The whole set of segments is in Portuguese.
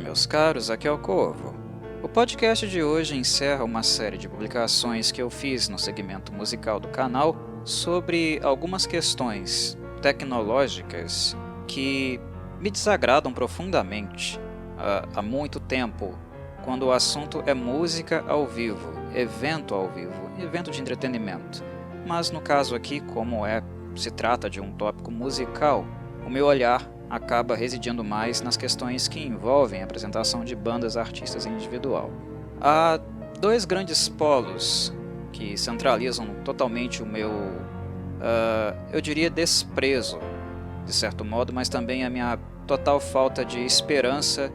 meus caros, aqui é o Corvo. O podcast de hoje encerra uma série de publicações que eu fiz no segmento musical do canal sobre algumas questões tecnológicas que me desagradam profundamente há muito tempo, quando o assunto é música ao vivo, evento de entretenimento. Mas no caso aqui, como se trata de um tópico musical, o meu olhar acaba residindo mais nas questões que envolvem a apresentação de bandas artistas individual. Há dois grandes polos que centralizam totalmente o meu, eu diria, desprezo, de certo modo, mas também a minha total falta de esperança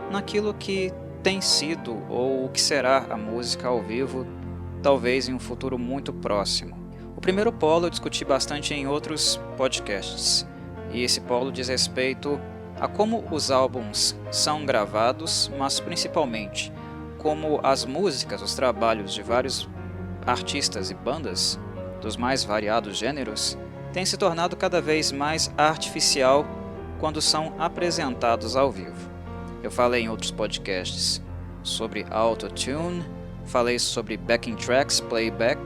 naquilo que tem sido ou o que será a música ao vivo, talvez em um futuro muito próximo. O primeiro polo eu discuti bastante em outros podcasts, e esse polo diz respeito a como os álbuns são gravados, mas principalmente como as músicas, os trabalhos de vários artistas e bandas dos mais variados gêneros têm se tornado cada vez mais artificial quando são apresentados ao vivo. Eu falei em outros podcasts sobre autotune, falei sobre backing tracks, playback,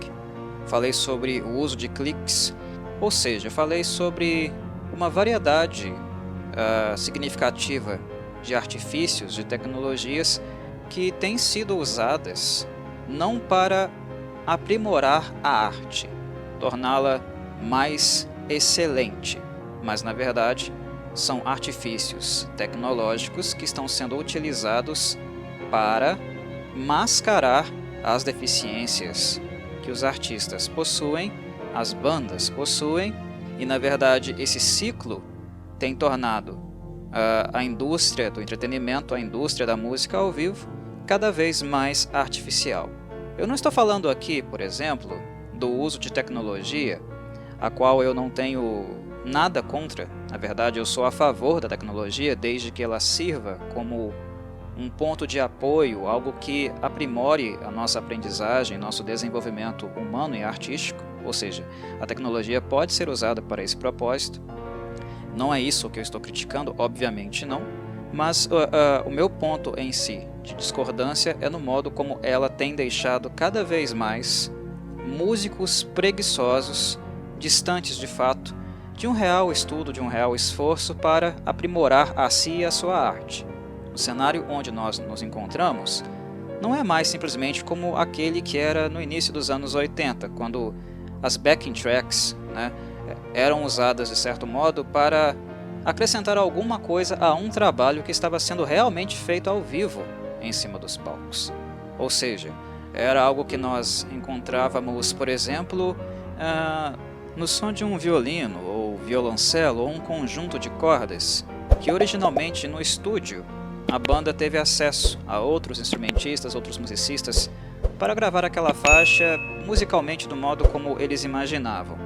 falei sobre o uso de cliques, ou seja, falei sobre uma variedade significativa de artifícios, de tecnologias que têm sido usadas não para aprimorar a arte, torná-la mais excelente, mas na verdade são artifícios tecnológicos que estão sendo utilizados para mascarar as deficiências que os artistas possuem, as bandas possuem, e na verdade esse ciclo tem tornado a indústria do entretenimento, a indústria da música ao vivo, cada vez mais artificial. Eu não estou falando aqui, por exemplo, do uso de tecnologia, a qual eu não tenho nada contra. Na verdade, eu sou a favor da tecnologia desde que ela sirva como um ponto de apoio, algo que aprimore a nossa aprendizagem, nosso desenvolvimento humano e artístico. Ou seja, a tecnologia pode ser usada para esse propósito. Não é isso que eu estou criticando, obviamente não, mas o meu ponto em si de discordância é no modo como ela tem deixado cada vez mais músicos preguiçosos, distantes de fato de um real estudo, de um real esforço para aprimorar a si e a sua arte. O cenário onde nós nos encontramos não é mais simplesmente como aquele que era no início dos anos 80, quando as backing tracks, eram usadas de certo modo para acrescentar alguma coisa a um trabalho que estava sendo realmente feito ao vivo em cima dos palcos. Ou seja, era algo que nós encontrávamos, por exemplo, no som de um violino, ou violoncelo, ou um conjunto de cordas, que originalmente no estúdio a banda teve acesso a outros instrumentistas, outros musicistas, para gravar aquela faixa musicalmente do modo como eles imaginavam,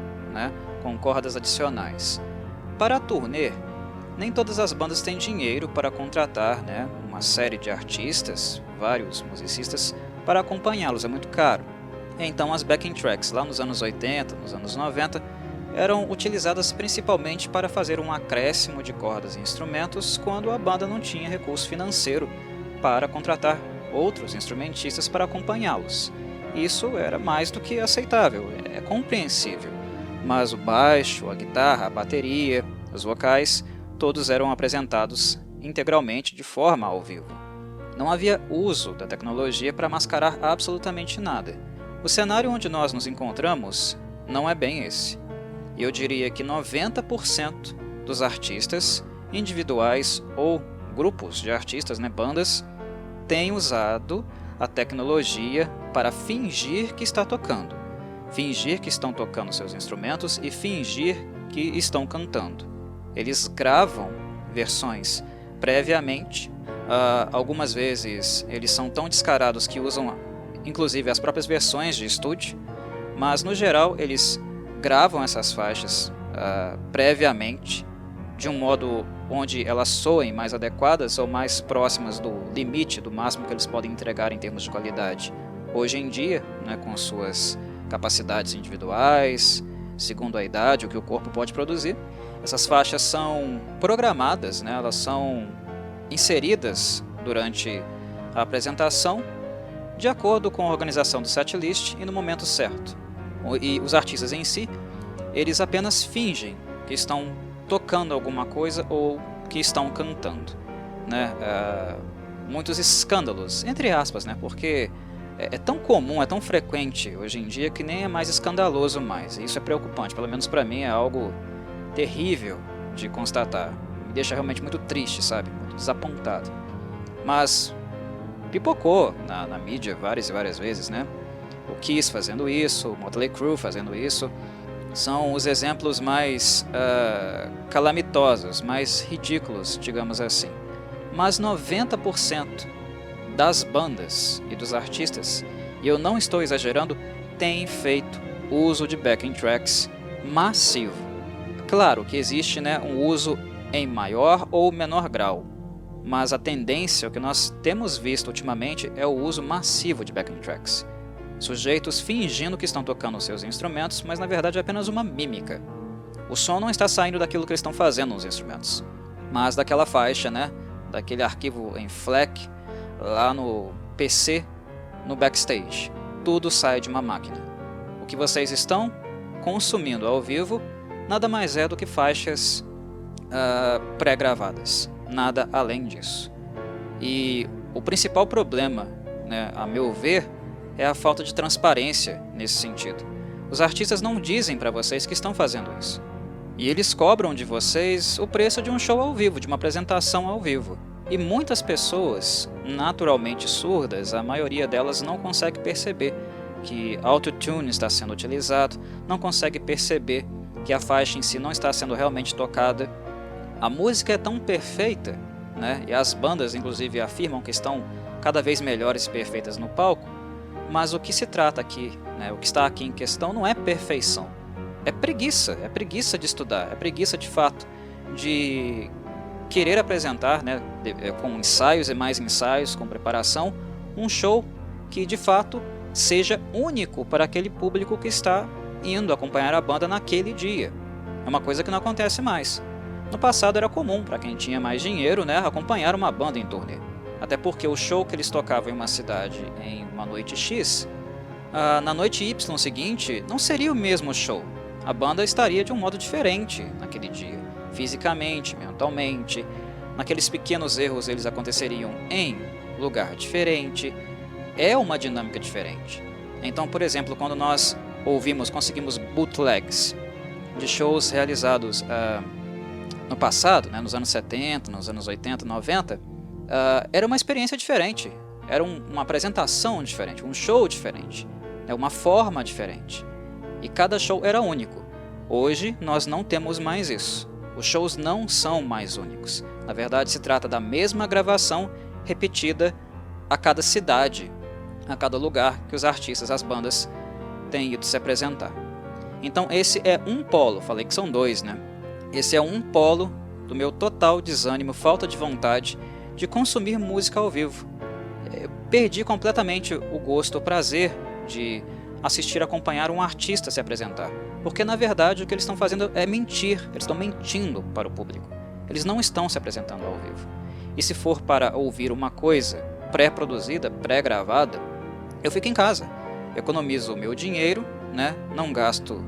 com cordas adicionais. Para a turnê, nem todas as bandas têm dinheiro para contratar uma série de artistas, vários musicistas, para acompanhá-los, é muito caro. Então as backing tracks lá nos anos 80, nos anos 90, eram utilizadas principalmente para fazer um acréscimo de cordas e instrumentos quando a banda não tinha recurso financeiro para contratar outros instrumentistas para acompanhá-los. Isso era mais do que aceitável, é compreensível. Mas o baixo, a guitarra, a bateria, os vocais, todos eram apresentados integralmente de forma ao vivo. Não havia uso da tecnologia para mascarar absolutamente nada. O cenário onde nós nos encontramos não é bem esse. E eu diria que 90% dos artistas individuais ou grupos de artistas, bandas, têm usado a tecnologia para fingir que está tocando. Fingir que estão tocando seus instrumentos e fingir que estão cantando. Eles gravam versões previamente. Algumas vezes eles são tão descarados que usam inclusive as próprias versões de estúdio, mas no geral eles gravam essas faixas previamente, de um modo onde elas soem mais adequadas ou mais próximas do limite, do máximo que eles podem entregar em termos de qualidade. Hoje em dia, com suas capacidades individuais, segundo a idade, o que o corpo pode produzir, essas faixas são programadas, elas são inseridas durante a apresentação, de acordo com a organização do setlist e no momento certo. E os artistas em si, eles apenas fingem que estão tocando alguma coisa ou que estão cantando, né? Muitos escândalos, entre aspas, né? Porque é tão comum, é tão frequente hoje em dia que nem é mais escandaloso mais. E isso é preocupante, pelo menos para mim é algo terrível de constatar. Me deixa realmente muito triste, sabe? Muito desapontado. Mas pipocou na mídia várias e várias vezes, né? O Kiss fazendo isso, o Motley Crue fazendo isso. São os exemplos mais calamitosos, mais ridículos, digamos assim. Mas 90% das bandas e dos artistas, e eu não estou exagerando, têm feito uso de backing tracks massivo. Claro que existe, né, um uso em maior ou menor grau, mas a tendência, o que nós temos visto ultimamente, é o uso massivo de backing tracks. Sujeitos fingindo que estão tocando seus instrumentos, mas na verdade é apenas uma mímica. O som não está saindo daquilo que eles estão fazendo nos instrumentos, mas daquela faixa, né? Daquele arquivo em FLAC, lá no PC, no backstage. Tudo sai de uma máquina. O que vocês estão consumindo ao vivo nada mais é do que faixas pré-gravadas. Nada além disso. E o principal problema, né, a meu ver, é a falta de transparência nesse sentido. Os artistas não dizem para vocês que estão fazendo isso. E eles cobram de vocês o preço de um show ao vivo, de uma apresentação ao vivo. E muitas pessoas, naturalmente surdas, a maioria delas não consegue perceber que autotune está sendo utilizado, não consegue perceber que a faixa em si não está sendo realmente tocada. A música é tão perfeita, né? E as bandas inclusive afirmam que estão cada vez melhores e perfeitas no palco, mas o que se trata aqui, né, o que está aqui em questão não é perfeição, é preguiça de estudar, é preguiça de fato de querer apresentar, né, com ensaios e mais ensaios, com preparação, um show que de fato seja único para aquele público que está indo acompanhar a banda naquele dia. É uma coisa que não acontece mais. No passado era comum para quem tinha mais dinheiro, né, acompanhar uma banda em turnê. Até porque o show que eles tocavam em uma cidade em uma noite X, na noite Y seguinte, não seria o mesmo show. A banda estaria de um modo diferente naquele dia, fisicamente, mentalmente. Naqueles pequenos erros eles aconteceriam em lugar diferente. É uma dinâmica diferente. Então, por exemplo, quando nós conseguimos bootlegs de shows realizados no passado, né, nos anos 70, nos anos 80, 90, era uma experiência diferente, era uma apresentação diferente, um show diferente, uma forma diferente. E cada show era único. Hoje nós não temos mais isso. Os shows não são mais únicos. Na verdade, se trata da mesma gravação repetida a cada cidade, a cada lugar que os artistas, as bandas, têm ido se apresentar. Então esse é um polo, falei que são dois, né? Esse é um polo do meu total desânimo, falta de vontade de consumir música ao vivo. Eu perdi completamente o gosto, o prazer de assistir, acompanhar um artista se apresentar. Porque na verdade o que eles estão fazendo é mentir, eles estão mentindo para o público. Eles não estão se apresentando ao vivo. E se for para ouvir uma coisa pré-produzida, pré-gravada, eu fico em casa. Economizo o meu dinheiro, né? Não gasto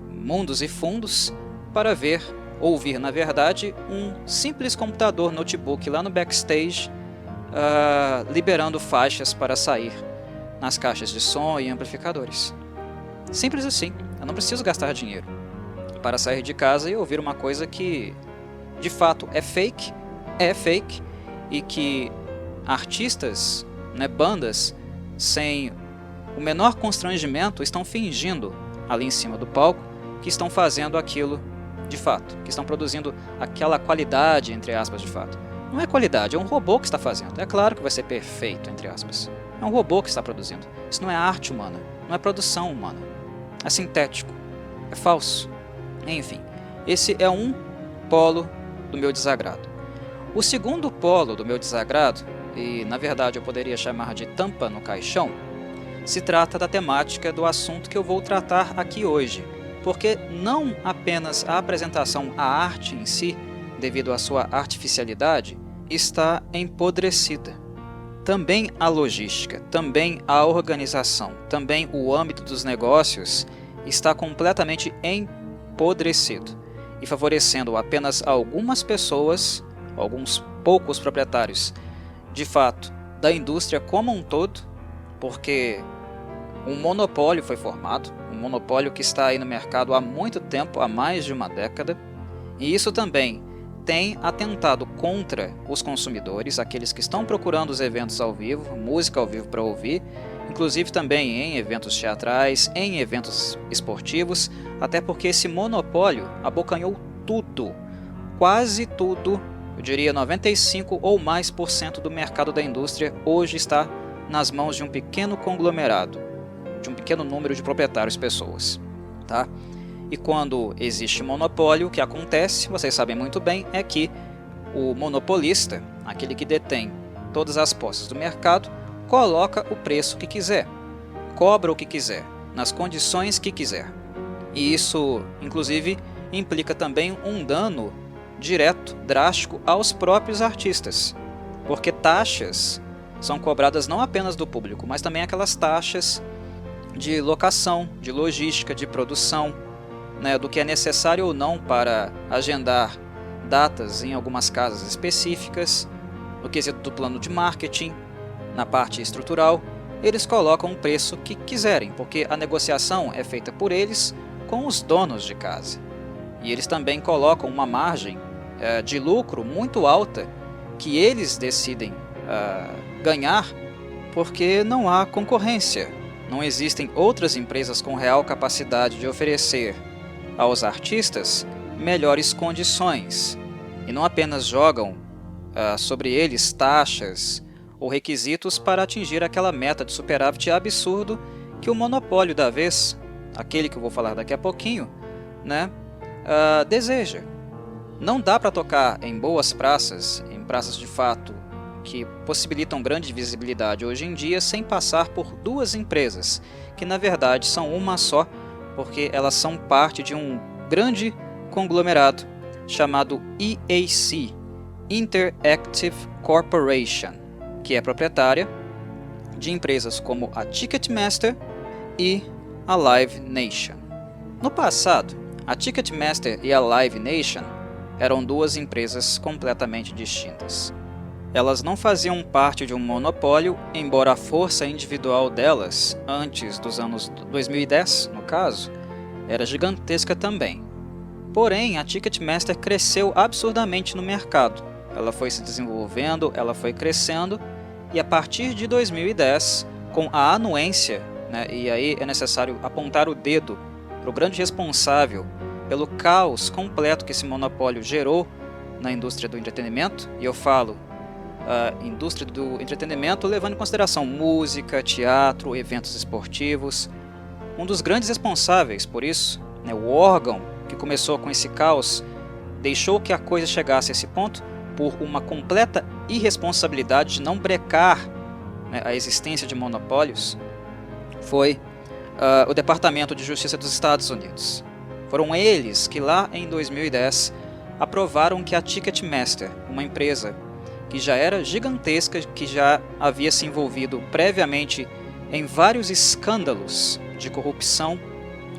mundos e fundos para ouvir, na verdade, um simples computador, notebook lá no backstage, liberando faixas para sair nas caixas de som e amplificadores. Simples assim, eu não preciso gastar dinheiro para sair de casa e ouvir uma coisa que, de fato, é fake, e que artistas, né, bandas, sem o menor constrangimento, estão fingindo ali em cima do palco que estão fazendo aquilo de fato, que estão produzindo aquela qualidade, entre aspas, de fato. Não é qualidade, é um robô que está fazendo. É claro que vai ser perfeito, entre aspas. É um robô que está produzindo. Isso não é arte humana, não é produção humana. É sintético, é falso. Enfim, esse é um polo do meu desagrado. O segundo polo do meu desagrado, e na verdade eu poderia chamar de tampa no caixão, se trata da temática do assunto que eu vou tratar aqui hoje. Porque não apenas a apresentação, a arte em si, devido à sua artificialidade, está empodrecida. Também a logística, também a organização, também o âmbito dos negócios está completamente empodrecido e favorecendo apenas algumas pessoas, alguns poucos proprietários, de fato, da indústria como um todo, porque um monopólio foi formado, um monopólio que está aí no mercado há muito tempo, há mais de uma década, e isso também tem atentado contra os consumidores, aqueles que estão procurando os eventos ao vivo, música ao vivo para ouvir, inclusive também em eventos teatrais, em eventos esportivos, até porque esse monopólio abocanhou tudo, quase tudo, eu diria 95% ou mais do mercado da indústria hoje está nas mãos de um pequeno conglomerado, de um pequeno número de proprietários, pessoas, tá? E quando existe monopólio, o que acontece, vocês sabem muito bem, é que o monopolista, aquele que detém todas as posses do mercado, coloca o preço que quiser, cobra o que quiser, nas condições que quiser. E isso, inclusive, implica também um dano direto, drástico, aos próprios artistas, porque taxas são cobradas não apenas do público, mas também aquelas taxas de locação, de logística, de produção, né, do que é necessário ou não para agendar datas em algumas casas específicas, no quesito do plano de marketing, na parte estrutural, eles colocam o preço que quiserem, porque a negociação é feita por eles com os donos de casa. E eles também colocam uma margem de lucro muito alta que eles decidem ganhar, porque não há concorrência. Não existem outras empresas com real capacidade de oferecer aos artistas melhores condições, e não apenas jogam sobre eles taxas ou requisitos para atingir aquela meta de superávit absurdo que o monopólio da vez, aquele que eu vou falar daqui a pouquinho, né, deseja. Não dá para tocar em boas praças, em praças de fato que possibilitam grande visibilidade hoje em dia, sem passar por duas empresas, que na verdade são uma só, porque elas são parte de um grande conglomerado chamado EAC, Interactive Corporation, que é proprietária de empresas como a Ticketmaster e a Live Nation. No passado, a Ticketmaster e a Live Nation eram duas empresas completamente distintas. Elas não faziam parte de um monopólio, embora a força individual delas, antes dos anos 2010, no caso, era gigantesca também. Porém, a Ticketmaster cresceu absurdamente no mercado. Ela foi se desenvolvendo, ela foi crescendo, e a partir de 2010, com a anuência, né, e aí é necessário apontar o dedo para o grande responsável pelo caos completo que esse monopólio gerou na indústria do entretenimento, e eu falo a indústria do entretenimento levando em consideração música, teatro, eventos esportivos. Um dos grandes responsáveis por isso, né, o órgão que começou com esse caos, deixou que a coisa chegasse a esse ponto por uma completa irresponsabilidade de não brecar, né, a existência de monopólios, foi o Departamento de Justiça dos Estados Unidos. Foram eles que lá em 2010 aprovaram que a Ticketmaster, uma empresa que já era gigantesca, que já havia se envolvido previamente em vários escândalos de corrupção,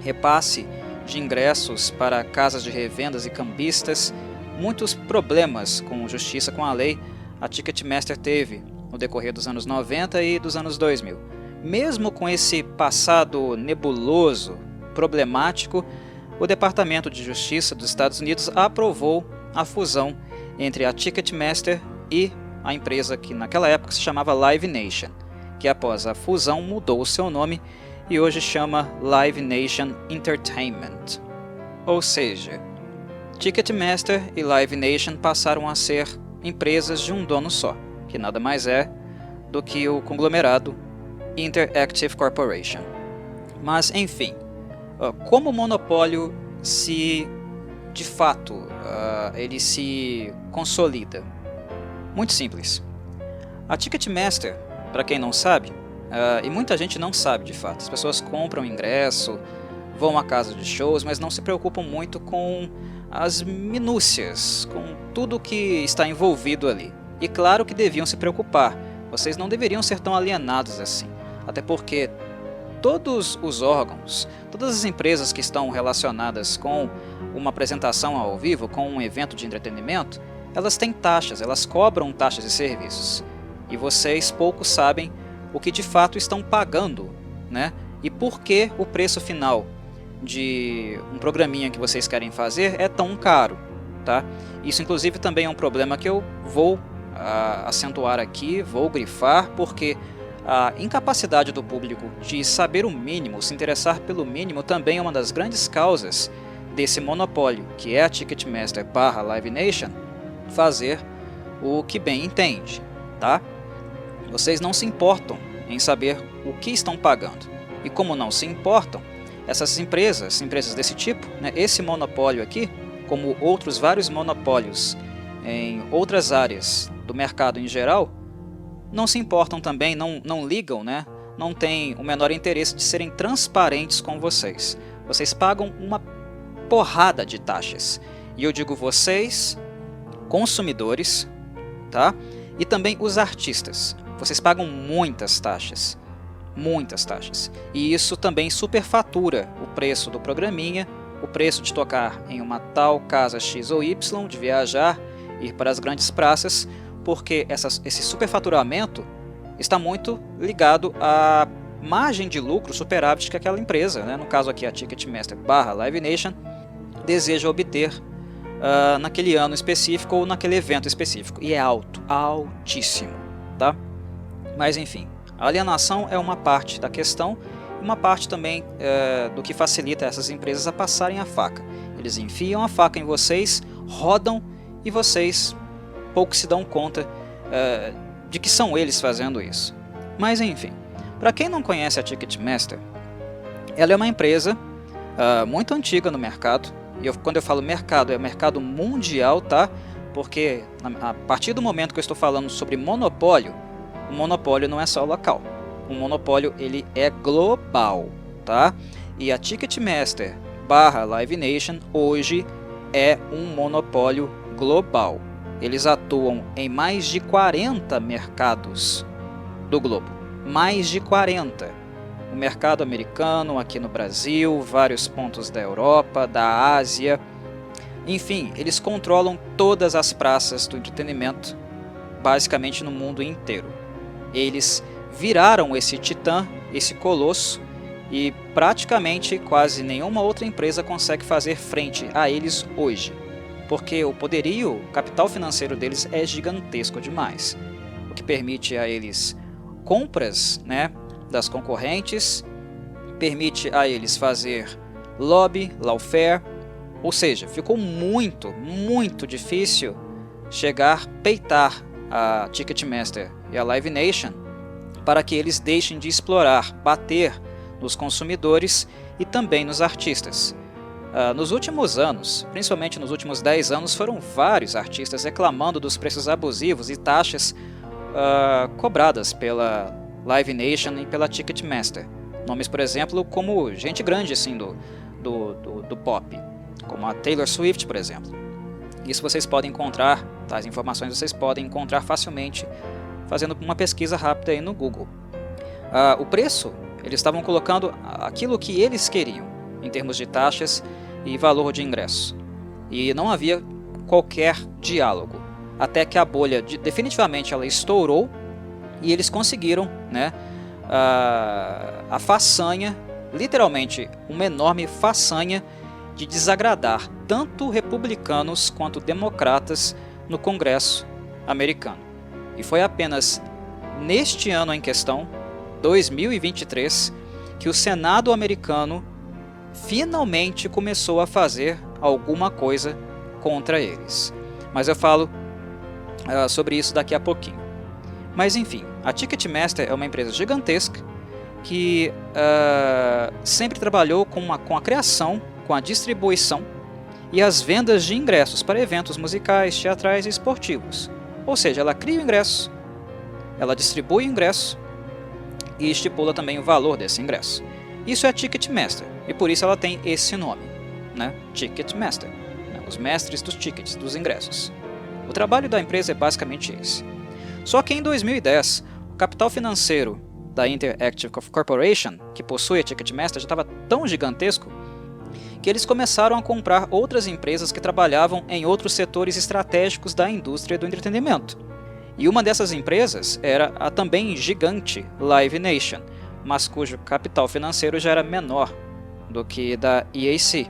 repasse de ingressos para casas de revendas e cambistas, muitos problemas com justiça, com a lei, a Ticketmaster teve no decorrer dos anos 90 e dos anos 2000. Mesmo com esse passado nebuloso, problemático, o Departamento de Justiça dos Estados Unidos aprovou a fusão entre a Ticketmaster e a empresa que naquela época se chamava Live Nation, que após a fusão mudou o seu nome e hoje chama Live Nation Entertainment. Ou seja, Ticketmaster e Live Nation passaram a ser empresas de um dono só, que nada mais é do que o conglomerado Interactive Corporation. Mas, enfim, como o monopólio de fato, ele se consolida? Muito simples. A Ticketmaster, para quem não sabe, e muita gente não sabe de fato, as pessoas compram ingresso, vão a casa de shows, mas não se preocupam muito com as minúcias, com tudo que está envolvido ali. E claro que deviam se preocupar, vocês não deveriam ser tão alienados assim, até porque todos os órgãos, todas as empresas que estão relacionadas com uma apresentação ao vivo, com um evento de entretenimento, elas têm taxas, elas cobram taxas de serviços. E vocês pouco sabem o que de fato estão pagando, né? E por que o preço final de um programinha que vocês querem fazer é tão caro, tá? Isso inclusive também é um problema que eu vou acentuar aqui, vou grifar, porque a incapacidade do público de saber o mínimo, se interessar pelo mínimo, também é uma das grandes causas desse monopólio, que é a Ticketmaster / Live Nation, fazer o que bem entende, tá? Vocês não se importam em saber o que estão pagando. E como não se importam, essas empresas desse tipo, né, esse monopólio aqui, como outros vários monopólios em outras áreas do mercado em geral, não se importam também, não ligam, né? Não têm o menor interesse de serem transparentes com vocês. Vocês pagam uma porrada de taxas. E eu digo vocês, consumidores, tá? E também os artistas. Vocês pagam muitas taxas. Muitas taxas. E isso também superfatura o preço do programinha, o preço de tocar em uma tal casa X ou Y, de viajar, ir para as grandes praças, porque esse superfaturamento está muito ligado à margem de lucro, superávit que aquela empresa, né, no caso aqui a Ticketmaster / Live Nation, deseja obter naquele ano específico ou naquele evento específico. E é alto, altíssimo, tá? Mas enfim, a alienação é uma parte da questão, uma parte também do que facilita essas empresas a passarem a faca. Eles enfiam a faca em vocês, rodam e vocês pouco se dão conta de que são eles fazendo isso. Mas enfim, para quem não conhece a Ticketmaster, ela é uma empresa muito antiga no mercado. E quando eu falo mercado, é mercado mundial, tá? Porque a partir do momento que eu estou falando sobre monopólio, o monopólio não é só local. O monopólio ele é global, tá? E a Ticketmaster / Live Nation hoje é um monopólio global. Eles atuam em mais de 40 mercados do globo. Mais de 40. O mercado americano, aqui no Brasil, vários pontos da Europa, da Ásia. Enfim, eles controlam todas as praças do entretenimento, basicamente no mundo inteiro. Eles viraram esse titã, esse colosso, e praticamente quase nenhuma outra empresa consegue fazer frente a eles hoje. Porque o poderio, o capital financeiro deles é gigantesco demais, o que permite a eles compras, né, das concorrentes, permite a eles fazer lobby, lawfare, ou seja, ficou muito difícil peitar a Ticketmaster e a Live Nation para que eles deixem de explorar, bater nos consumidores e também nos artistas. Nos últimos anos, principalmente nos últimos 10 anos, foram vários artistas reclamando dos preços abusivos e taxas cobradas pela Live Nation e pela Ticketmaster. Nomes, por exemplo, como gente grande assim do pop, como a Taylor Swift, por exemplo. Isso vocês podem encontrar, tais informações vocês podem encontrar facilmente fazendo uma pesquisa rápida aí no Google. O preço, eles estavam colocando aquilo que eles queriam, em termos de taxas e valor de ingresso. E não havia qualquer diálogo, até que a bolha definitivamente ela estourou e eles conseguiram, né, a façanha, literalmente uma enorme façanha de desagradar tanto republicanos quanto democratas no Congresso americano. E foi apenas neste ano em questão, 2023, que o Senado americano finalmente começou a fazer alguma coisa contra eles. Mas eu falo sobre isso daqui a pouquinho. Mas enfim, a Ticketmaster é uma empresa gigantesca que sempre trabalhou com a criação, com a distribuição e as vendas de ingressos para eventos musicais, teatrais e esportivos. Ou seja, ela cria o ingresso, ela distribui o ingresso e estipula também o valor desse ingresso. Isso é a Ticketmaster e por isso ela tem esse nome, né? Ticketmaster, né? Os mestres dos tickets, dos ingressos. O trabalho da empresa é basicamente esse. Só que em 2010, o capital financeiro da Interactive Corporation, que possui a Ticketmaster, já estava tão gigantesco que eles começaram a comprar outras empresas que trabalhavam em outros setores estratégicos da indústria do entretenimento. E uma dessas empresas era a também gigante Live Nation, mas cujo capital financeiro já era menor do que da EAC.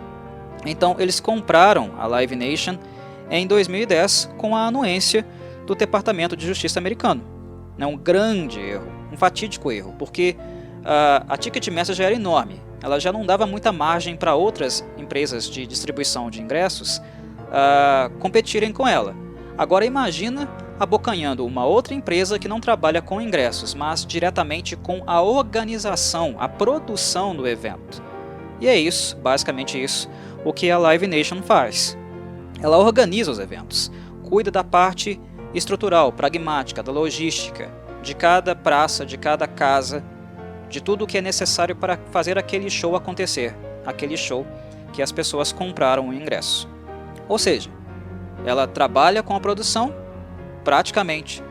Então eles compraram a Live Nation em 2010 com a anuência do Departamento de Justiça americano. Um grande erro, um fatídico erro, porque a Ticketmaster já era enorme, ela já não dava muita margem para outras empresas de distribuição de ingressos competirem com ela. Agora imagina abocanhando uma outra empresa que não trabalha com ingressos, mas diretamente com a organização, a produção do evento. E é isso, basicamente isso, o que a Live Nation faz. Ela organiza os eventos, cuida da parte estrutural, pragmática, da logística, de cada praça, de cada casa, de tudo o que é necessário para fazer aquele show acontecer, aquele show que as pessoas compraram o ingresso. Ou seja, ela trabalha com a produção, praticamente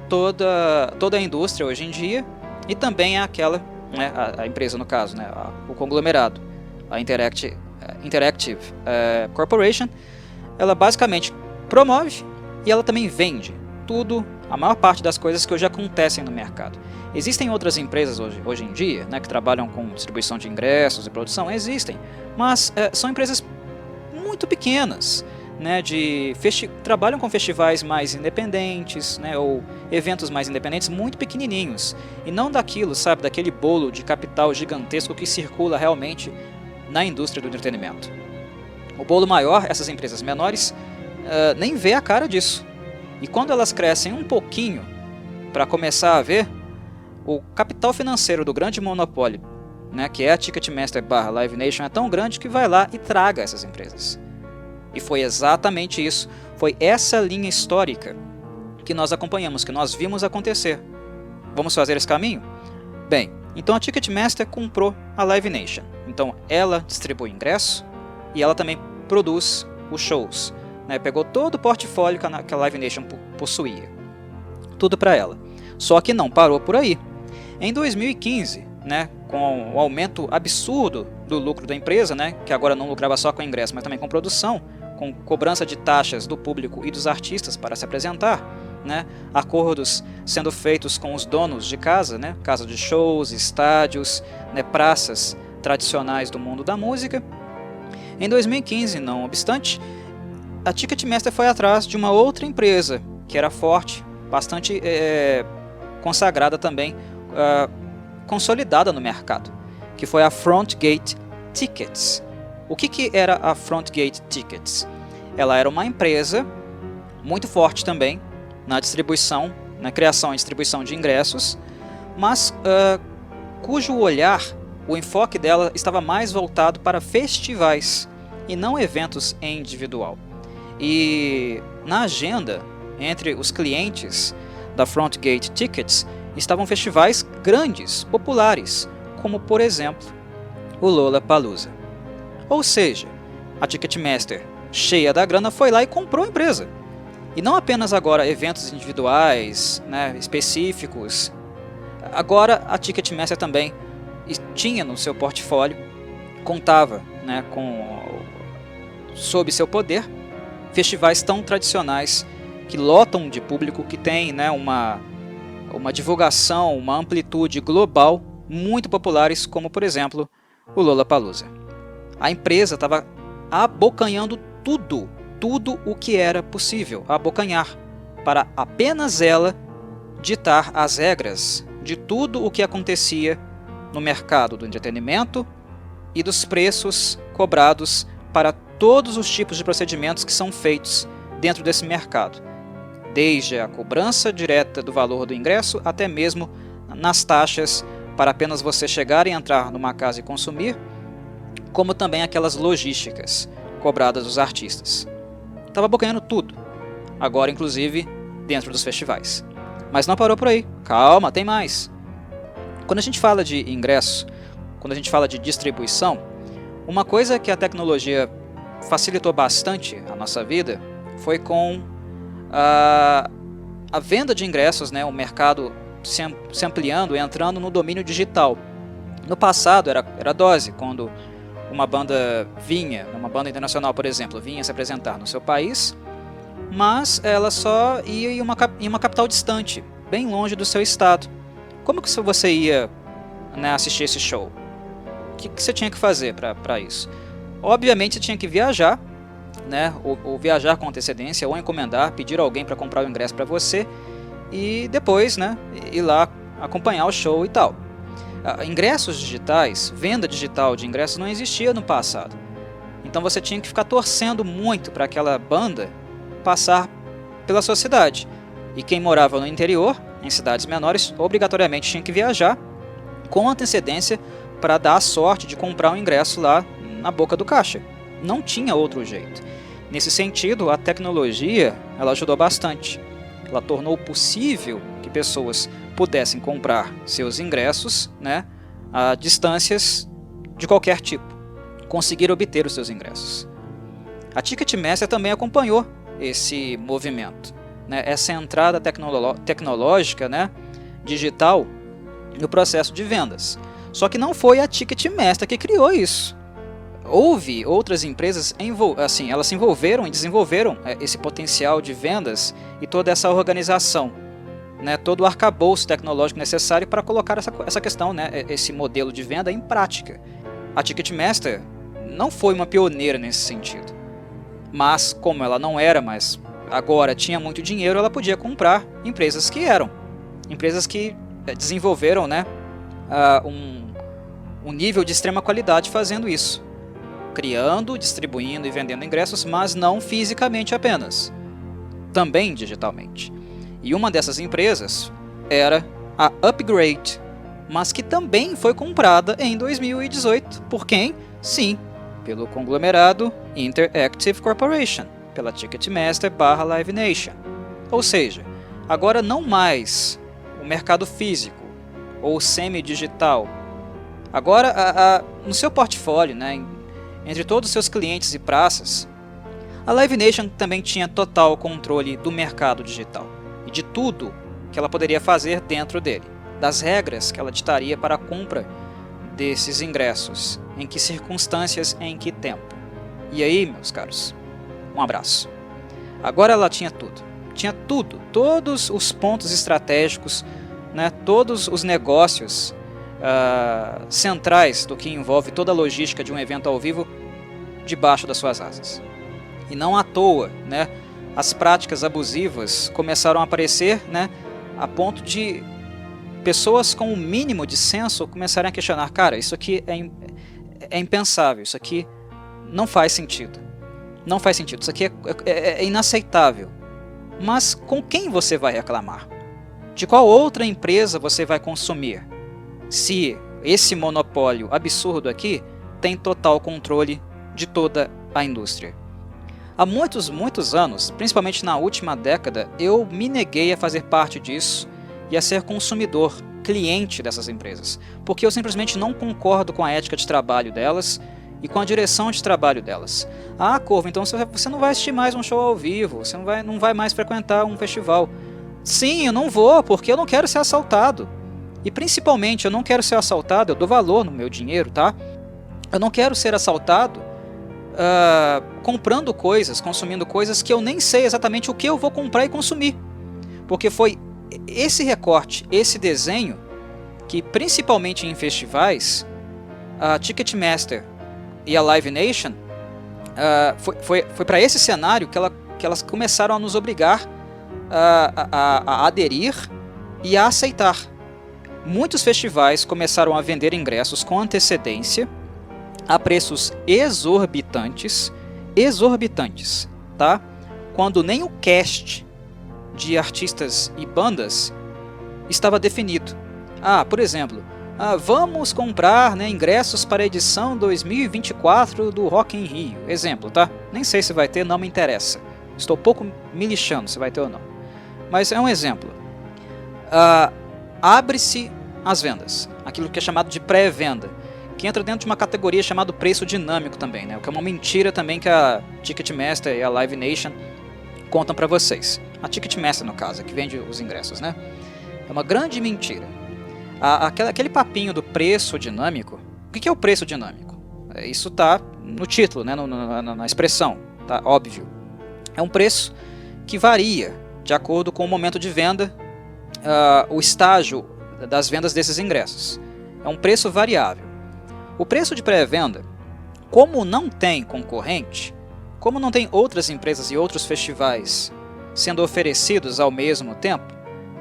toda a indústria hoje em dia, e também aquela, né, a empresa no caso, né, o conglomerado, a Interactive Corporation, ela basicamente promove e ela também vende tudo, a maior parte das coisas que hoje acontecem no mercado. Existem outras empresas hoje em dia, né, que trabalham com distribuição de ingressos e produção, existem, mas são empresas muito pequenas, né, trabalham com festivais mais independentes, né, ou eventos mais independentes muito pequenininhos, e não daquele bolo de capital gigantesco que circula realmente na indústria do entretenimento. O bolo maior, essas empresas menores, nem vê a cara disso. E quando elas crescem um pouquinho, para começar a ver, o capital financeiro do grande monopólio, né, que é a Ticketmaster / Live Nation, é tão grande que vai lá e traga essas empresas. E foi exatamente isso, foi essa linha histórica que nós acompanhamos, que nós vimos acontecer. Vamos fazer esse caminho? Bem, então a Ticketmaster comprou a Live Nation. Então ela distribui ingresso e ela também produz os shows, né? Pegou todo o portfólio que a Live Nation possuía. Tudo para ela. Só que não parou por aí. Em 2015, né, com o aumento absurdo do lucro da empresa, né, que agora não lucrava só com ingresso, mas também com produção, com cobrança de taxas do público e dos artistas para se apresentar, né, acordos sendo feitos com os donos de casa, né, casa de shows, estádios, né, praças tradicionais do mundo da música. Em 2015, não obstante, a Ticketmaster foi atrás de uma outra empresa que era forte, bastante consagrada também, consolidada no mercado, que foi a Frontgate Tickets. O que era a Frontgate Tickets? Ela era uma empresa muito forte também na distribuição, na criação e distribuição de ingressos, mas cujo olhar, o enfoque dela estava mais voltado para festivais e não eventos em individual. E na agenda, entre os clientes da Frontgate Tickets, estavam festivais grandes, populares, como por exemplo o Lollapalooza. Ou seja, a Ticketmaster, cheia da grana, foi lá e comprou a empresa. E não apenas agora eventos individuais, né, específicos. Agora a Ticketmaster também tinha no seu portfólio, contava, né, sob seu poder, festivais tão tradicionais que lotam de público, que tem, né, uma divulgação, uma amplitude global muito populares, como por exemplo o Lollapalooza. A empresa estava abocanhando tudo o que era possível abocanhar, para apenas ela ditar as regras de tudo o que acontecia no mercado do entretenimento e dos preços cobrados para todos os tipos de procedimentos que são feitos dentro desse mercado, desde a cobrança direta do valor do ingresso até mesmo nas taxas para apenas você chegar e entrar numa casa e consumir, como também aquelas logísticas cobradas dos artistas. Estava abocanhando tudo, agora inclusive dentro dos festivais. Mas não parou por aí, calma, tem mais. Quando a gente fala de ingresso, quando a gente fala de distribuição, uma coisa que a tecnologia facilitou bastante a nossa vida foi com a venda de ingressos, né, o mercado se ampliando, entrando no domínio digital. No passado era dose, quando uma banda uma banda internacional, por exemplo, vinha se apresentar no seu país, mas ela só ia em uma capital distante, bem longe do seu estado. Como que você ia, né, assistir esse show? O que você tinha que fazer para isso? Obviamente você tinha que viajar, né, ou viajar com antecedência, ou encomendar, pedir alguém para comprar o ingresso para você e depois, né, ir lá acompanhar o show e tal. Ingressos digitais, venda digital de ingressos não existia no passado. Então você tinha que ficar torcendo muito para aquela banda passar pela sua cidade. E quem morava no interior, em cidades menores, obrigatoriamente tinha que viajar com antecedência para dar a sorte de comprar um ingresso lá na boca do caixa. Não tinha outro jeito. Nesse sentido, a tecnologia ela ajudou bastante. Ela tornou possível que pessoas pudessem comprar seus ingressos, né, a distâncias de qualquer tipo, conseguir obter os seus ingressos. A Ticketmaster também acompanhou esse movimento, né, essa entrada tecnológica, né, digital no processo de vendas. Só que não foi a Ticketmaster que criou isso. Houve outras empresas, elas se envolveram e desenvolveram esse potencial de vendas e toda essa organização, né, todo o arcabouço tecnológico necessário para colocar essa questão, né, esse modelo de venda em prática. A Ticketmaster não foi uma pioneira nesse sentido, mas como ela não era, mas agora tinha muito dinheiro, ela podia comprar empresas que desenvolveram, né, um nível de extrema qualidade fazendo isso, criando, distribuindo e vendendo ingressos, mas não fisicamente apenas, também digitalmente. E uma dessas empresas era a Upgrade, mas que também foi comprada em 2018. Por quem? Sim, pelo conglomerado Interactive Corporation, pela Ticketmaster / Live Nation. Ou seja, agora não mais o mercado físico ou semi-digital. Agora, no seu portfólio, né, entre todos os seus clientes e praças, a Live Nation também tinha total controle do mercado digital e de tudo que ela poderia fazer dentro dele, das regras que ela ditaria para a compra desses ingressos, em que circunstâncias, em que tempo. E aí, meus caros, um abraço. Agora ela tinha tudo, todos os pontos estratégicos, né, todos os negócios centrais do que envolve toda a logística de um evento ao vivo debaixo das suas asas. E não à toa, né, as práticas abusivas começaram a aparecer, né, a ponto de pessoas com o mínimo de senso começarem a questionar: cara, isso aqui é impensável, isso aqui não faz sentido. Não faz sentido, isso aqui é inaceitável. Mas com quem você vai reclamar? De qual outra empresa você vai consumir? Se esse monopólio absurdo aqui tem total controle de toda a indústria. Há muitos anos, principalmente na última década, eu me neguei a fazer parte disso e a ser consumidor, cliente dessas empresas, porque eu simplesmente não concordo com a ética de trabalho delas e com a direção de trabalho delas. Ah, Corvo, então você não vai assistir mais um show ao vivo, você não vai mais frequentar um festival. Sim, eu não vou, porque eu não quero ser assaltado. E principalmente, eu não quero ser assaltado, eu dou valor no meu dinheiro, tá? Eu não quero ser assaltado comprando coisas, consumindo coisas que eu nem sei exatamente o que eu vou comprar e consumir. Porque foi esse recorte, esse desenho, que principalmente em festivais, a Ticketmaster e a Live Nation, foi para esse cenário que elas começaram a nos obrigar a aderir e a aceitar. Muitos festivais começaram a vender ingressos com antecedência a preços exorbitantes, tá? Quando nem o cast de artistas e bandas estava definido. Por exemplo, vamos comprar, né, ingressos para a edição 2024 do Rock in Rio. Exemplo, tá? Nem sei se vai ter, não me interessa. Estou pouco me lixando se vai ter ou não. Mas é um exemplo. Abre-se as vendas, aquilo que é chamado de pré-venda, que entra dentro de uma categoria chamada preço dinâmico também, né? O que é uma mentira também que a Ticketmaster e a Live Nation contam para vocês. A Ticketmaster, no caso, que vende os ingressos, né? É uma grande mentira. Aquele papinho do preço dinâmico. O que é o preço dinâmico? Isso está no título, né? Na expressão, tá óbvio. É um preço que varia de acordo com o momento de venda, o estágio das vendas desses ingressos. É um preço variável. O preço de pré-venda, como não tem concorrente, como não tem outras empresas e outros festivais sendo oferecidos ao mesmo tempo,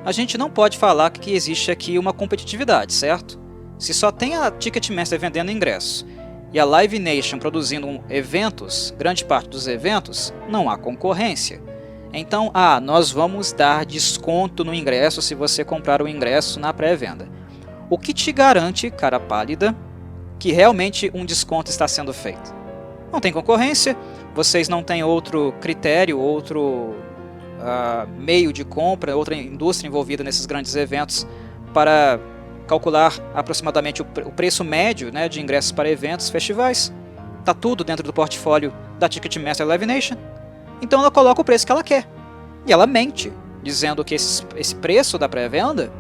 a gente não pode falar que existe aqui uma competitividade, certo? Se só tem a Ticketmaster vendendo ingressos e a Live Nation produzindo eventos, grande parte dos eventos, não há concorrência. Então, nós vamos dar desconto no ingresso se você comprar o ingresso na pré-venda. O que te garante, cara pálida, que realmente um desconto está sendo feito? Não tem concorrência, vocês não têm outro critério, outro meio de compra, outra indústria envolvida nesses grandes eventos para calcular aproximadamente o preço médio, né, de ingressos para eventos, festivais. Está tudo dentro do portfólio da Ticketmaster Live Nation. Então ela coloca o preço que ela quer. E ela mente, dizendo que esse preço da pré-venda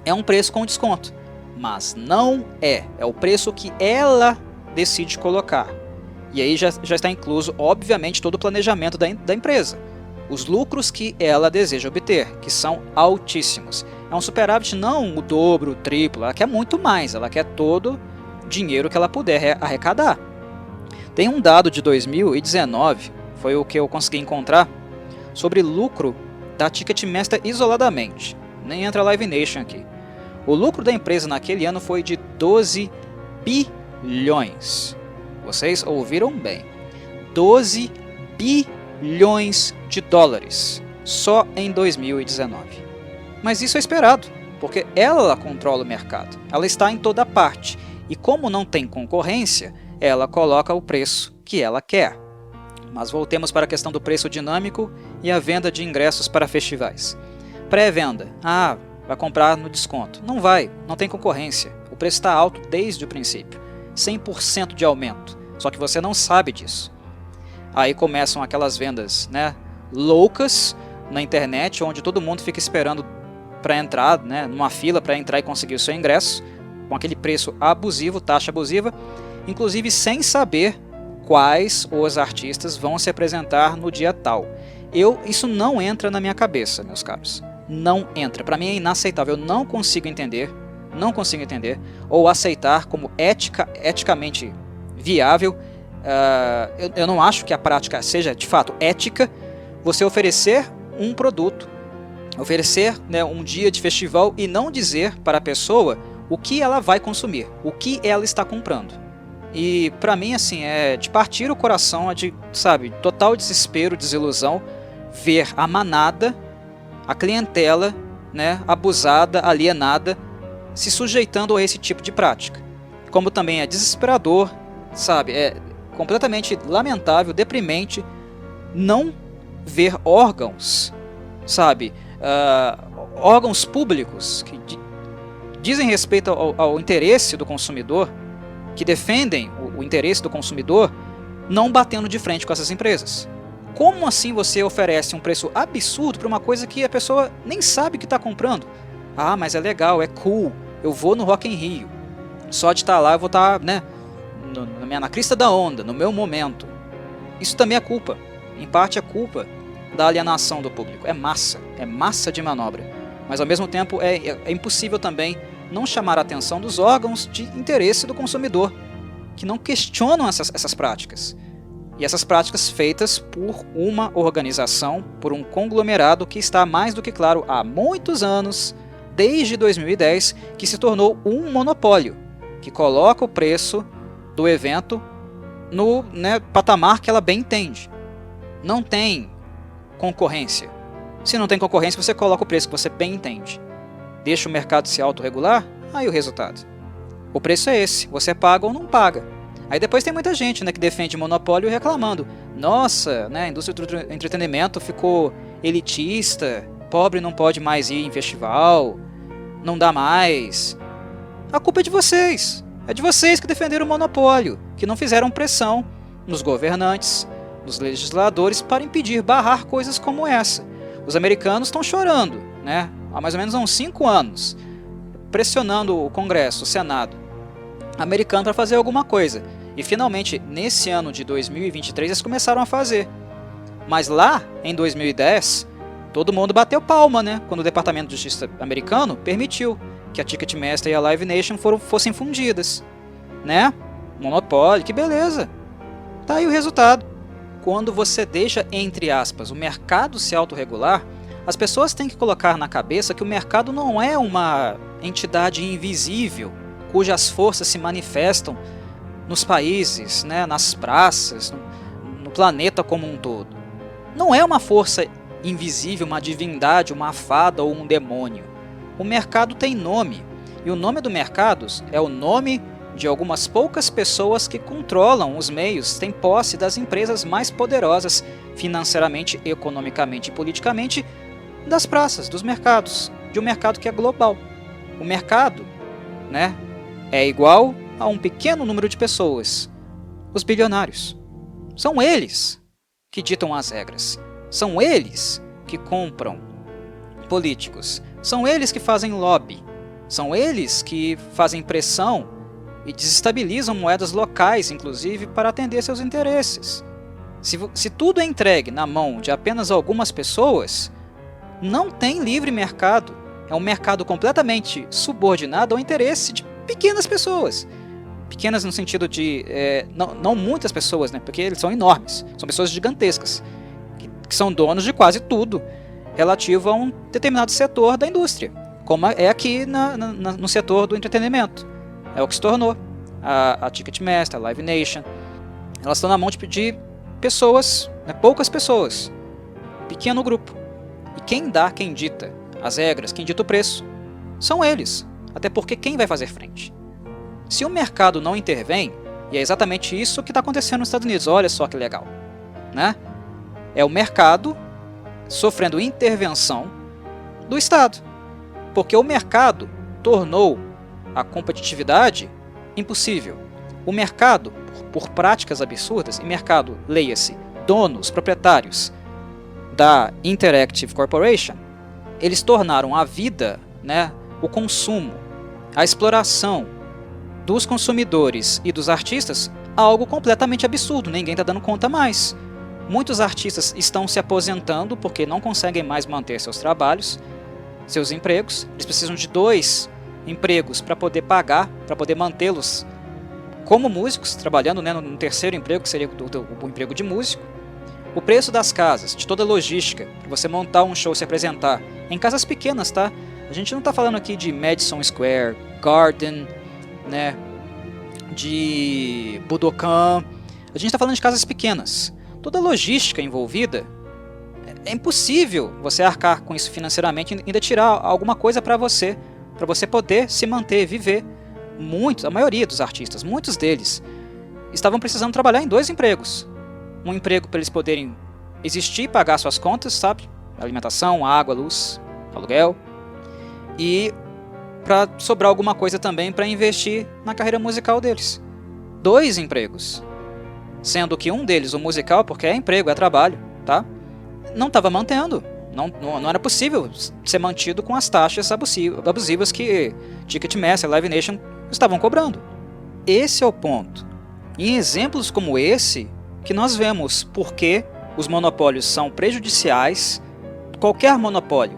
é um preço com desconto. Mas não é. É o preço que ela decide colocar. E aí já está incluso, obviamente, todo o planejamento da empresa. Os lucros que ela deseja obter, que são altíssimos. É um superávit não o dobro, o triplo, ela quer muito mais, ela quer todo o dinheiro que ela puder arrecadar. Tem um dado de 2019, foi o que eu consegui encontrar, sobre lucro da Ticketmaster isoladamente. Nem entra a Live Nation aqui. O lucro da empresa naquele ano foi de 12 bilhões. Vocês ouviram bem. 12 bilhões de dólares só em 2019. Mas isso é esperado, porque ela controla o mercado. Ela está em toda parte. E como não tem concorrência, ela coloca o preço que ela quer. Mas voltemos para a questão do preço dinâmico e a venda de ingressos para festivais. Pré-venda. Vai comprar no desconto. Não vai, não tem concorrência. O preço está alto desde o princípio. 100% de aumento. Só que você não sabe disso. Aí começam aquelas vendas, né, loucas na internet, onde todo mundo fica esperando para entrar, né, numa fila para entrar e conseguir o seu ingresso, com aquele preço abusivo, taxa abusiva, inclusive sem saber quais os artistas vão se apresentar no dia tal. Isso não entra na minha cabeça, meus caros. Não entra. Para mim é inaceitável. Eu não consigo entender ou aceitar como eticamente viável. Eu não acho que a prática seja de fato ética. Você oferecer um produto, oferecer, né, um dia de festival e não dizer para a pessoa o que ela vai consumir, o que ela está comprando. E para mim, assim, é de partir o coração, é de, sabe, total desespero, desilusão, ver a manada, a clientela, né, abusada, alienada, se sujeitando a esse tipo de prática. Como também é desesperador, sabe, é completamente lamentável, deprimente, não ver órgãos, sabe, órgãos públicos que dizem respeito ao interesse do consumidor, que defendem o interesse do consumidor, não batendo de frente com essas empresas. Como assim você oferece um preço absurdo para uma coisa que a pessoa nem sabe que está comprando? Mas é legal, é cool, eu vou no Rock in Rio. Só de estar lá eu vou estar, né, na crista da onda, no meu momento. Isso também é culpa. Em parte é culpa da alienação do público. É massa de manobra. Mas ao mesmo tempo é impossível também não chamar a atenção dos órgãos de interesse do consumidor, que não questionam essas práticas. E essas práticas feitas por uma organização, por um conglomerado que está mais do que claro há muitos anos, desde 2010, que se tornou um monopólio, que coloca o preço do evento no, né, patamar que ela bem entende. Não tem concorrência. Se não tem concorrência, você coloca o preço que você bem entende. Deixa o mercado se autorregular, aí o resultado. O preço é esse, você paga ou não paga. Aí depois tem muita gente, né, que defende monopólio reclamando. Nossa, né, a indústria do entretenimento ficou elitista, pobre não pode mais ir em festival, não dá mais. A culpa é de vocês. É de vocês que defenderam o monopólio, que não fizeram pressão nos governantes dos legisladores para impedir, barrar coisas como essa. Os americanos estão chorando, né? Há mais ou menos uns 5 anos, pressionando o Congresso, o Senado americano para fazer alguma coisa. E finalmente, nesse ano de 2023, eles começaram a fazer. Mas lá, em 2010, todo mundo bateu palma, né? Quando o Departamento de Justiça americano permitiu que a Ticketmaster e a Live Nation fossem fundidas, né? Monopólio, que beleza! Tá aí o resultado. Quando você deixa, entre aspas, o mercado se autorregular, as pessoas têm que colocar na cabeça que o mercado não é uma entidade invisível, cujas forças se manifestam nos países, né, nas praças, no planeta como um todo. Não é uma força invisível, uma divindade, uma fada ou um demônio. O mercado tem nome, e o nome do mercado é o nome de algumas poucas pessoas que controlam os meios, têm posse das empresas mais poderosas financeiramente, economicamente e politicamente das praças, dos mercados, de um mercado que é global. O mercado, né, é igual a um pequeno número de pessoas, os bilionários. São eles que ditam as regras. São eles que compram políticos. São eles que fazem lobby. São eles que fazem pressão e desestabilizam moedas locais, inclusive, para atender seus interesses. Se tudo é entregue na mão de apenas algumas pessoas, não tem livre mercado. É um mercado completamente subordinado ao interesse de pequenas pessoas. Pequenas no sentido de não muitas pessoas, né? Porque eles são enormes. São pessoas gigantescas, que são donos de quase tudo relativo a um determinado setor da indústria, como é aqui no setor do entretenimento. É o que se tornou a Ticketmaster, a Live Nation. Elas estão na mão de pessoas, né? Poucas pessoas, pequeno grupo. E quem dita as regras, quem dita o preço, são eles. Até porque quem vai fazer frente? Se o mercado não intervém, e é exatamente isso que está acontecendo nos Estados Unidos, olha só que legal, né? É o mercado sofrendo intervenção do Estado, porque o mercado tornou a competitividade impossível. O mercado, por práticas absurdas, e mercado, leia-se, donos, proprietários da Interactive Corporation, eles tornaram a vida, né, o consumo, a exploração dos consumidores e dos artistas algo completamente absurdo, ninguém está dando conta mais. Muitos artistas estão se aposentando porque não conseguem mais manter seus trabalhos, seus empregos. Eles precisam de 2 empregos para poder pagar, para poder mantê-los como músicos, trabalhando, né, no terceiro emprego, que seria o emprego de músico. O preço das casas, de toda a logística, para você montar um show, se apresentar, em casas pequenas, tá? A gente não está falando aqui de Madison Square Garden, né, de Budokan. A gente está falando de casas pequenas. Toda a logística envolvida, é impossível você arcar com isso financeiramente e ainda tirar alguma coisa para você poder se manter, viver. A maioria dos artistas, muitos deles, estavam precisando trabalhar em 2 empregos. Um emprego para eles poderem existir e pagar suas contas, sabe? Alimentação, água, luz, aluguel. E para sobrar alguma coisa também para investir na carreira musical deles. 2 empregos. Sendo que um deles, o musical, porque é emprego, é trabalho, tá? Não estava mantendo. Não era possível ser mantido com as taxas abusivas que Ticketmaster e Live Nation estavam cobrando. Esse é o ponto. Em exemplos como esse, que nós vemos porque os monopólios são prejudiciais. Qualquer monopólio,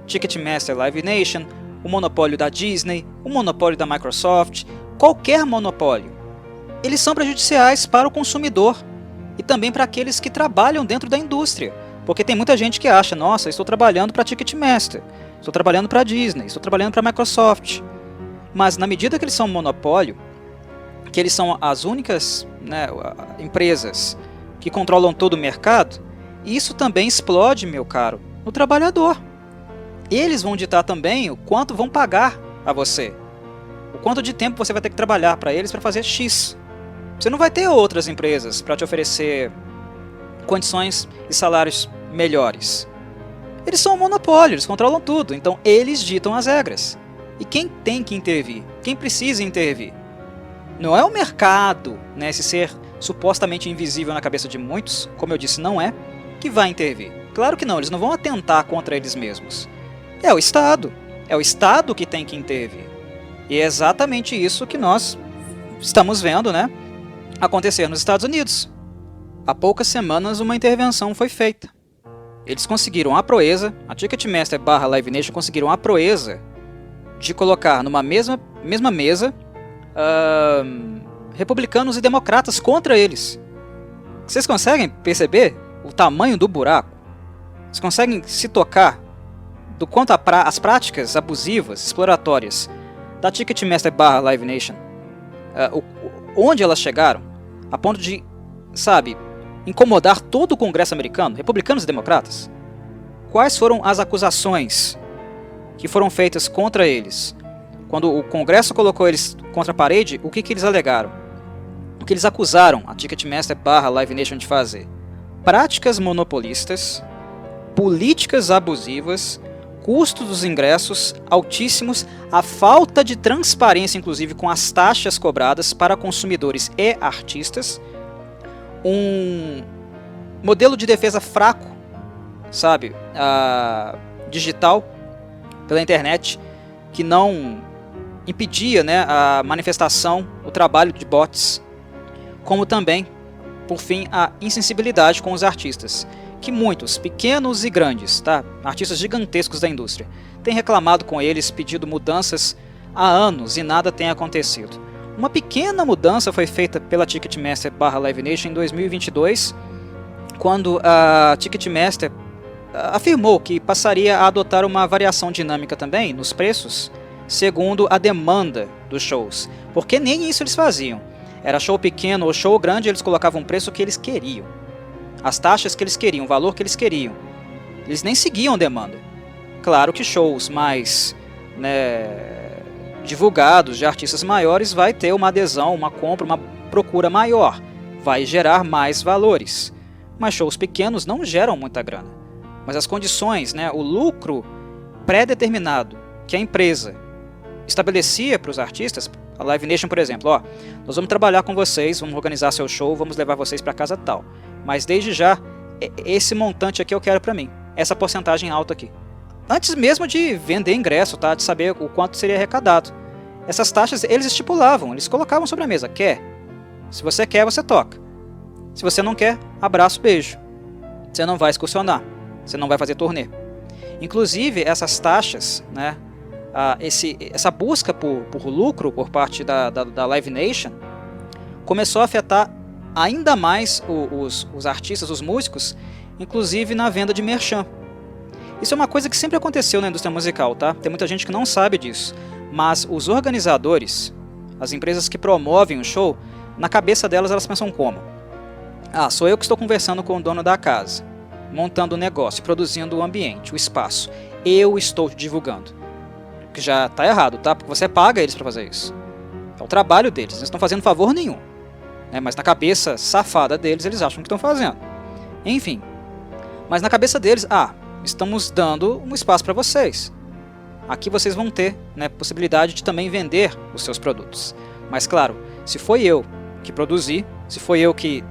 Ticketmaster, Live Nation, o monopólio da Disney, o monopólio da Microsoft, qualquer monopólio, eles são prejudiciais para o consumidor e também para aqueles que trabalham dentro da indústria. Porque tem muita gente que acha, nossa, estou trabalhando para a Ticketmaster, estou trabalhando para a Disney, estou trabalhando para a Microsoft. Mas na medida que eles são um monopólio, que eles são as únicas, né, empresas que controlam todo o mercado, isso também explode, meu caro, no trabalhador. Eles vão ditar também o quanto vão pagar a você, o quanto de tempo você vai ter que trabalhar para eles para fazer X. Você não vai ter outras empresas para te oferecer condições e salários melhores. Eles são um monopólio, eles controlam tudo, então eles ditam as regras. E quem tem que intervir? Quem precisa intervir? Não é o mercado, né, esse ser supostamente invisível na cabeça de muitos, como eu disse, não é, que vai intervir? Claro que não, eles não vão atentar contra eles mesmos. É o Estado que tem que intervir. E é exatamente isso que nós estamos vendo, né, acontecer nos Estados Unidos. Há poucas semanas uma intervenção foi feita. Eles conseguiram a proeza, a Ticketmaster / Live Nation conseguiram a proeza de colocar numa mesma mesa republicanos e democratas contra eles. Vocês conseguem perceber o tamanho do buraco? Vocês conseguem se tocar do quanto as práticas abusivas, exploratórias da Ticketmaster / Live Nation, onde elas chegaram, a ponto de, sabe, incomodar todo o Congresso americano, republicanos e democratas? Quais foram as acusações que foram feitas contra eles? Quando o Congresso colocou eles contra a parede, o que eles alegaram? O que eles acusaram a Ticketmaster / Live Nation de fazer? Práticas monopolistas, políticas abusivas, custos dos ingressos altíssimos, a falta de transparência, inclusive, com as taxas cobradas para consumidores e artistas, um modelo de defesa fraco, sabe, digital, pela internet, que não impedia, né, a manifestação, o trabalho de bots, como também, por fim, a insensibilidade com os artistas, que muitos, pequenos e grandes, tá, artistas gigantescos da indústria, têm reclamado com eles, pedido mudanças há anos e nada tem acontecido. Uma pequena mudança foi feita pela Ticketmaster / Live Nation em 2022, quando a Ticketmaster afirmou que passaria a adotar uma variação dinâmica também nos preços, segundo a demanda dos shows, porque nem isso eles faziam. Era show pequeno ou show grande, eles colocavam o preço que eles queriam, as taxas que eles queriam, o valor que eles queriam. Eles nem seguiam demanda. Claro que shows mais, né, divulgados, de artistas maiores, vai ter uma adesão, uma compra, uma procura maior, vai gerar mais valores. Mas shows pequenos não geram muita grana. Mas as condições, né, o lucro pré-determinado que a empresa estabelecia para os artistas, a Live Nation, por exemplo, ó, nós vamos trabalhar com vocês, vamos organizar seu show, vamos levar vocês para casa tal. Mas desde já, esse montante aqui eu quero para mim, essa porcentagem alta aqui. Antes mesmo de vender ingresso, tá, de saber o quanto seria arrecadado. Essas taxas eles estipulavam, eles colocavam sobre a mesa, quer? Se você quer, você toca. Se você não quer, abraço, beijo. Você não vai excursionar, você não vai fazer turnê. Inclusive, essas taxas, né, essa busca por lucro por parte da Live Nation começou a afetar ainda mais os artistas, os músicos, inclusive na venda de merchan. Isso é uma coisa que sempre aconteceu na indústria musical, tá? Tem muita gente que não sabe disso, mas os organizadores, as empresas que promovem o show, na cabeça delas elas pensam como? Ah, sou eu que estou conversando com o dono da casa, montando o negócio, produzindo o ambiente, o espaço. Eu estou divulgando. Que já está errado, tá? Porque você paga eles para fazer isso. É o trabalho deles, eles não estão fazendo favor nenhum. Né? Mas na cabeça safada deles, eles acham que estão fazendo. Enfim. Mas na cabeça deles, estamos dando um espaço para vocês. Aqui vocês vão ter, né, possibilidade de também vender os seus produtos. Mas claro, se foi eu que produzi, se foi eu que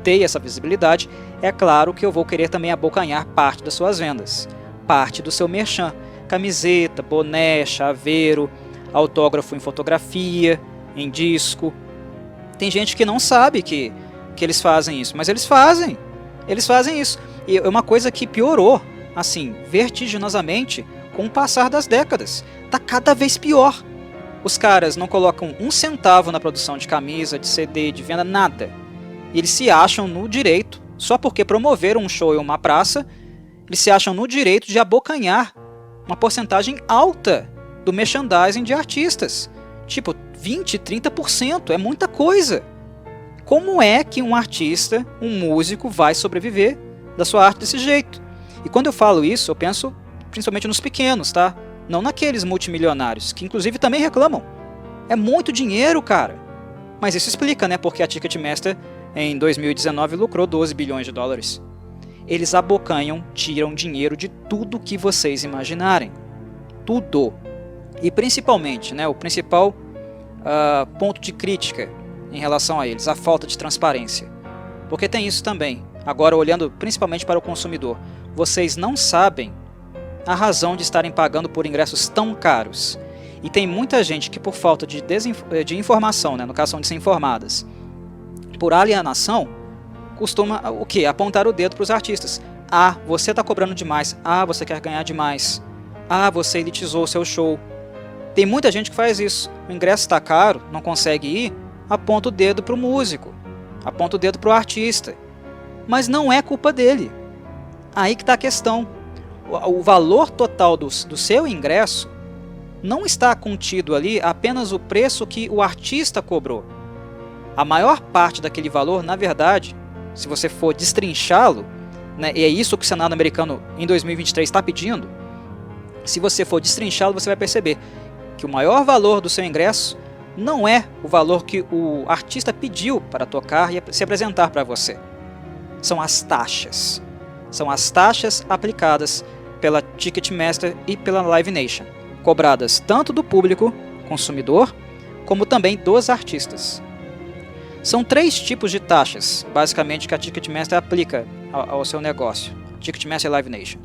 dei essa visibilidade, é claro que eu vou querer também abocanhar parte das suas vendas. Parte do seu merchan. Camiseta, boné, chaveiro, autógrafo em fotografia, em disco. Tem gente que não sabe que eles fazem isso, mas eles fazem. Eles fazem isso. E é uma coisa que piorou, assim, vertiginosamente com o passar das décadas. Tá cada vez pior. Os caras não colocam um centavo na produção de camisa, de CD, de venda, nada. E eles se acham no direito, só porque promoveram um show em uma praça, eles se acham no direito de abocanhar uma porcentagem alta do merchandising de artistas. Tipo, 20, 30%, é muita coisa. Como é que um artista, um músico, vai sobreviver da sua arte desse jeito? E quando eu falo isso, eu penso principalmente nos pequenos, tá? Não naqueles multimilionários, que inclusive também reclamam. É muito dinheiro, cara. Mas isso explica, né, porque a Ticketmaster, em 2019, lucrou 12 bilhões de dólares. Eles abocanham, tiram dinheiro de tudo que vocês imaginarem. Tudo. E principalmente, né, o principal ponto de crítica em relação a eles, a falta de transparência. Porque tem isso também. Agora, olhando principalmente para o consumidor, vocês não sabem a razão de estarem pagando por ingressos tão caros. E tem muita gente que, por falta de informação, né, no caso são desinformadas, por alienação, costuma o quê? Apontar o dedo para os artistas. Ah, você está cobrando demais. Ah, você quer ganhar demais. Ah, você elitizou o seu show. Tem muita gente que faz isso. O ingresso está caro, não consegue ir, aponta o dedo para o músico, aponta o dedo para o artista. Mas não é culpa dele. Aí que está a questão. O valor total do seu ingresso não está contido ali apenas o preço que o artista cobrou. A maior parte daquele valor, na verdade, se você for destrinchá-lo, né, e é isso que o Senado americano em 2023 está pedindo, se você for destrinchá-lo, você vai perceber que o maior valor do seu ingresso não é o valor que o artista pediu para tocar e se apresentar para você. São as taxas. São as taxas aplicadas pela Ticketmaster e pela Live Nation, cobradas tanto do público, consumidor, como também dos artistas. São 3 tipos de taxas, basicamente, que a Ticketmaster aplica ao seu negócio, Ticketmaster e Live Nation.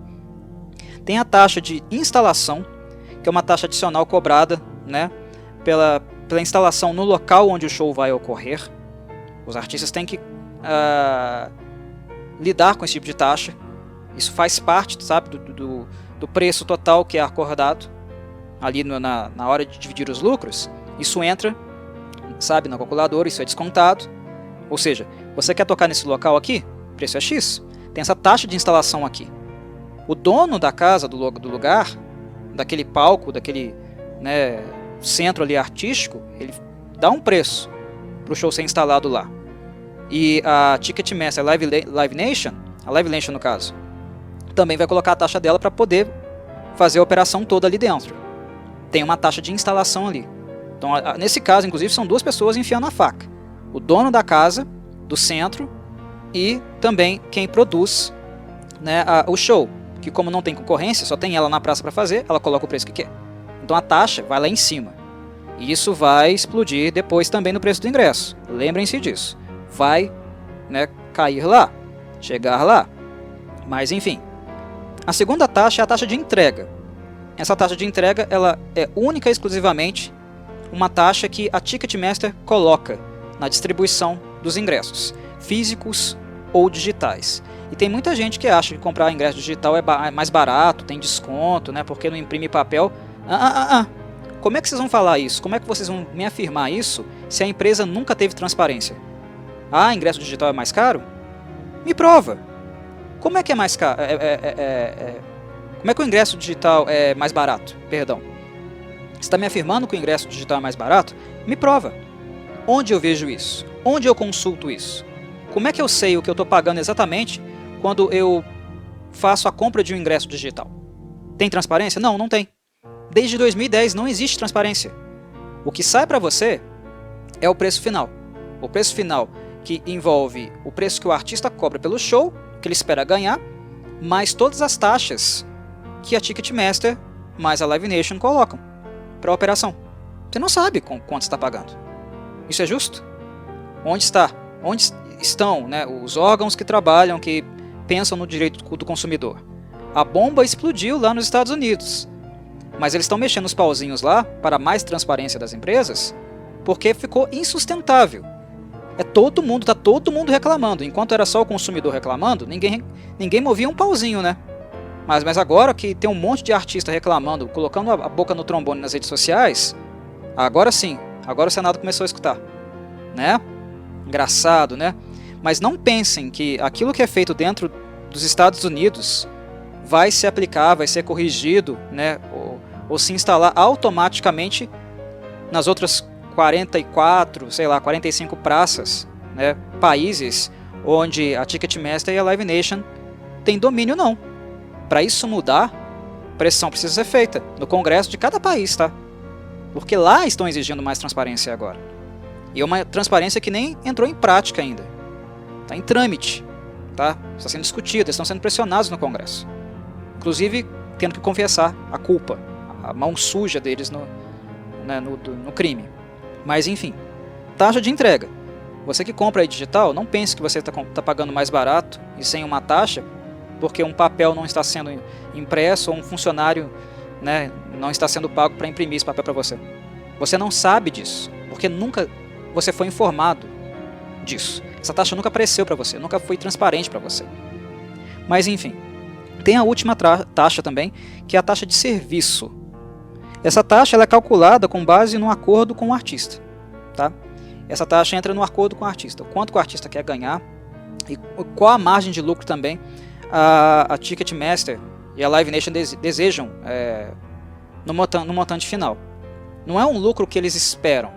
Tem a taxa de instalação, que é uma taxa adicional cobrada, né, pela instalação no local onde o show vai ocorrer. Os artistas têm que lidar com esse tipo de taxa. Isso faz parte, sabe, do preço total que é acordado ali na hora de dividir os lucros. Isso entra, sabe, na calculadora, isso é descontado. Ou seja, você quer tocar nesse local aqui? O preço é X. Tem essa taxa de instalação aqui. O dono da casa, do lugar, daquele palco, daquele, né, centro ali artístico, ele dá um preço para o show ser instalado lá. E a Ticketmaster, a Live Nation, no caso, também vai colocar a taxa dela para poder fazer a operação toda ali dentro. Tem uma taxa de instalação ali. Então, nesse caso, inclusive, são 2 pessoas enfiando a faca. O dono da casa, do centro, e também quem produz, né, o show. Que como não tem concorrência, só tem ela na praça para fazer, ela coloca o preço que quer. Então a taxa vai lá em cima. E isso vai explodir depois também no preço do ingresso. Lembrem-se disso. Vai, né, cair lá, chegar lá. Mas enfim. A segunda taxa é a taxa de entrega. Essa taxa de entrega ela é única e exclusivamente uma taxa que a Ticketmaster coloca na distribuição dos ingressos, físicos ou digitais. E tem muita gente que acha que comprar ingresso digital é mais barato, tem desconto, né, porque não imprime papel. Como é que vocês vão falar isso? Como é que vocês vão me afirmar isso se a empresa nunca teve transparência? Ah, ingresso digital é mais caro? Me prova. Como é que é mais caro? Como é que o ingresso digital é mais barato? Perdão. Você está me afirmando que o ingresso digital é mais barato? Me prova. Onde eu vejo isso? Onde eu consulto isso? Como é que eu sei o que eu estou pagando exatamente quando eu faço a compra de um ingresso digital? Tem transparência? Não, não tem. Desde 2010 não existe transparência. O que sai para você é o preço final. O preço final que envolve o preço que o artista cobra pelo show, que ele espera ganhar, mais todas as taxas que a Ticketmaster mais a Live Nation colocam para a operação. Você não sabe quanto está pagando. Isso é justo? Onde estão, né, os órgãos que trabalham, que pensam no direito do consumidor? A bomba explodiu lá nos Estados Unidos. Mas eles estão mexendo os pauzinhos lá para mais transparência das empresas porque ficou insustentável. Tá todo mundo reclamando. Enquanto era só o consumidor reclamando, ninguém movia um pauzinho, né? Mas agora que tem um monte de artista reclamando, colocando a boca no trombone nas redes sociais, agora sim, agora o Senado começou a escutar, né? Engraçado, né? Mas não pensem que aquilo que é feito dentro dos Estados Unidos vai se aplicar, vai ser corrigido, né? Ou se instalar automaticamente nas outras 45 praças, né? Países onde a Ticketmaster e a Live Nation têm domínio, não. Para isso mudar, pressão precisa ser feita no Congresso de cada país, tá? Porque lá estão exigindo mais transparência agora. E é uma transparência que nem entrou em prática ainda. Está em trâmite, tá? Está sendo discutida, estão sendo pressionados no Congresso. Inclusive, tendo que confessar a culpa, a mão suja deles no crime. Mas enfim, taxa de entrega. Você que compra aí digital, não pense que você está pagando mais barato e sem uma taxa, porque um papel não está sendo impresso ou um funcionário, né, não está sendo pago para imprimir esse papel para você. Você não sabe disso, porque nunca você foi informado disso. Essa taxa nunca apareceu para você, nunca foi transparente para você. Mas enfim, tem a última taxa também, que é a taxa de serviço. Essa taxa ela é calculada com base no acordo com o artista. Tá? Essa taxa entra no acordo com o artista, o quanto o artista quer ganhar e qual a margem de lucro também a Ticketmaster e a Live Nation desejam no montante final. Não é um lucro que eles esperam.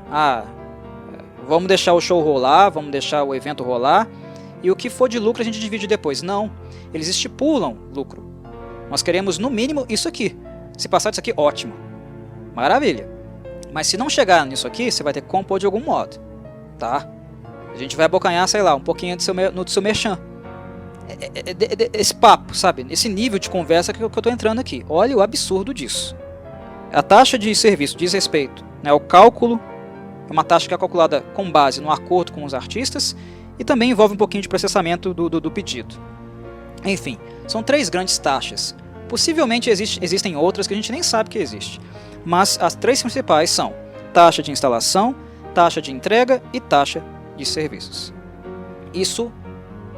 Vamos deixar o show rolar, vamos deixar o evento rolar e o que for de lucro a gente divide depois. Não, eles estipulam lucro. Nós queremos no mínimo isso aqui. Se passar disso aqui, ótimo, maravilha. Mas se não chegar nisso aqui, você vai ter que compor de algum modo, tá? A gente vai abocanhar, sei lá, um pouquinho do seu merchan. Esse papo, sabe? Esse nível de conversa que eu estou entrando aqui. Olha o absurdo disso. A taxa de serviço diz respeito, né, ao cálculo, é uma taxa que é calculada com base no acordo com os artistas e também envolve um pouquinho de processamento do pedido. Enfim, são 3 grandes taxas. Possivelmente existem outras que a gente nem sabe que existe. Mas as 3 principais são taxa de instalação, taxa de entrega e taxa de serviços. Isso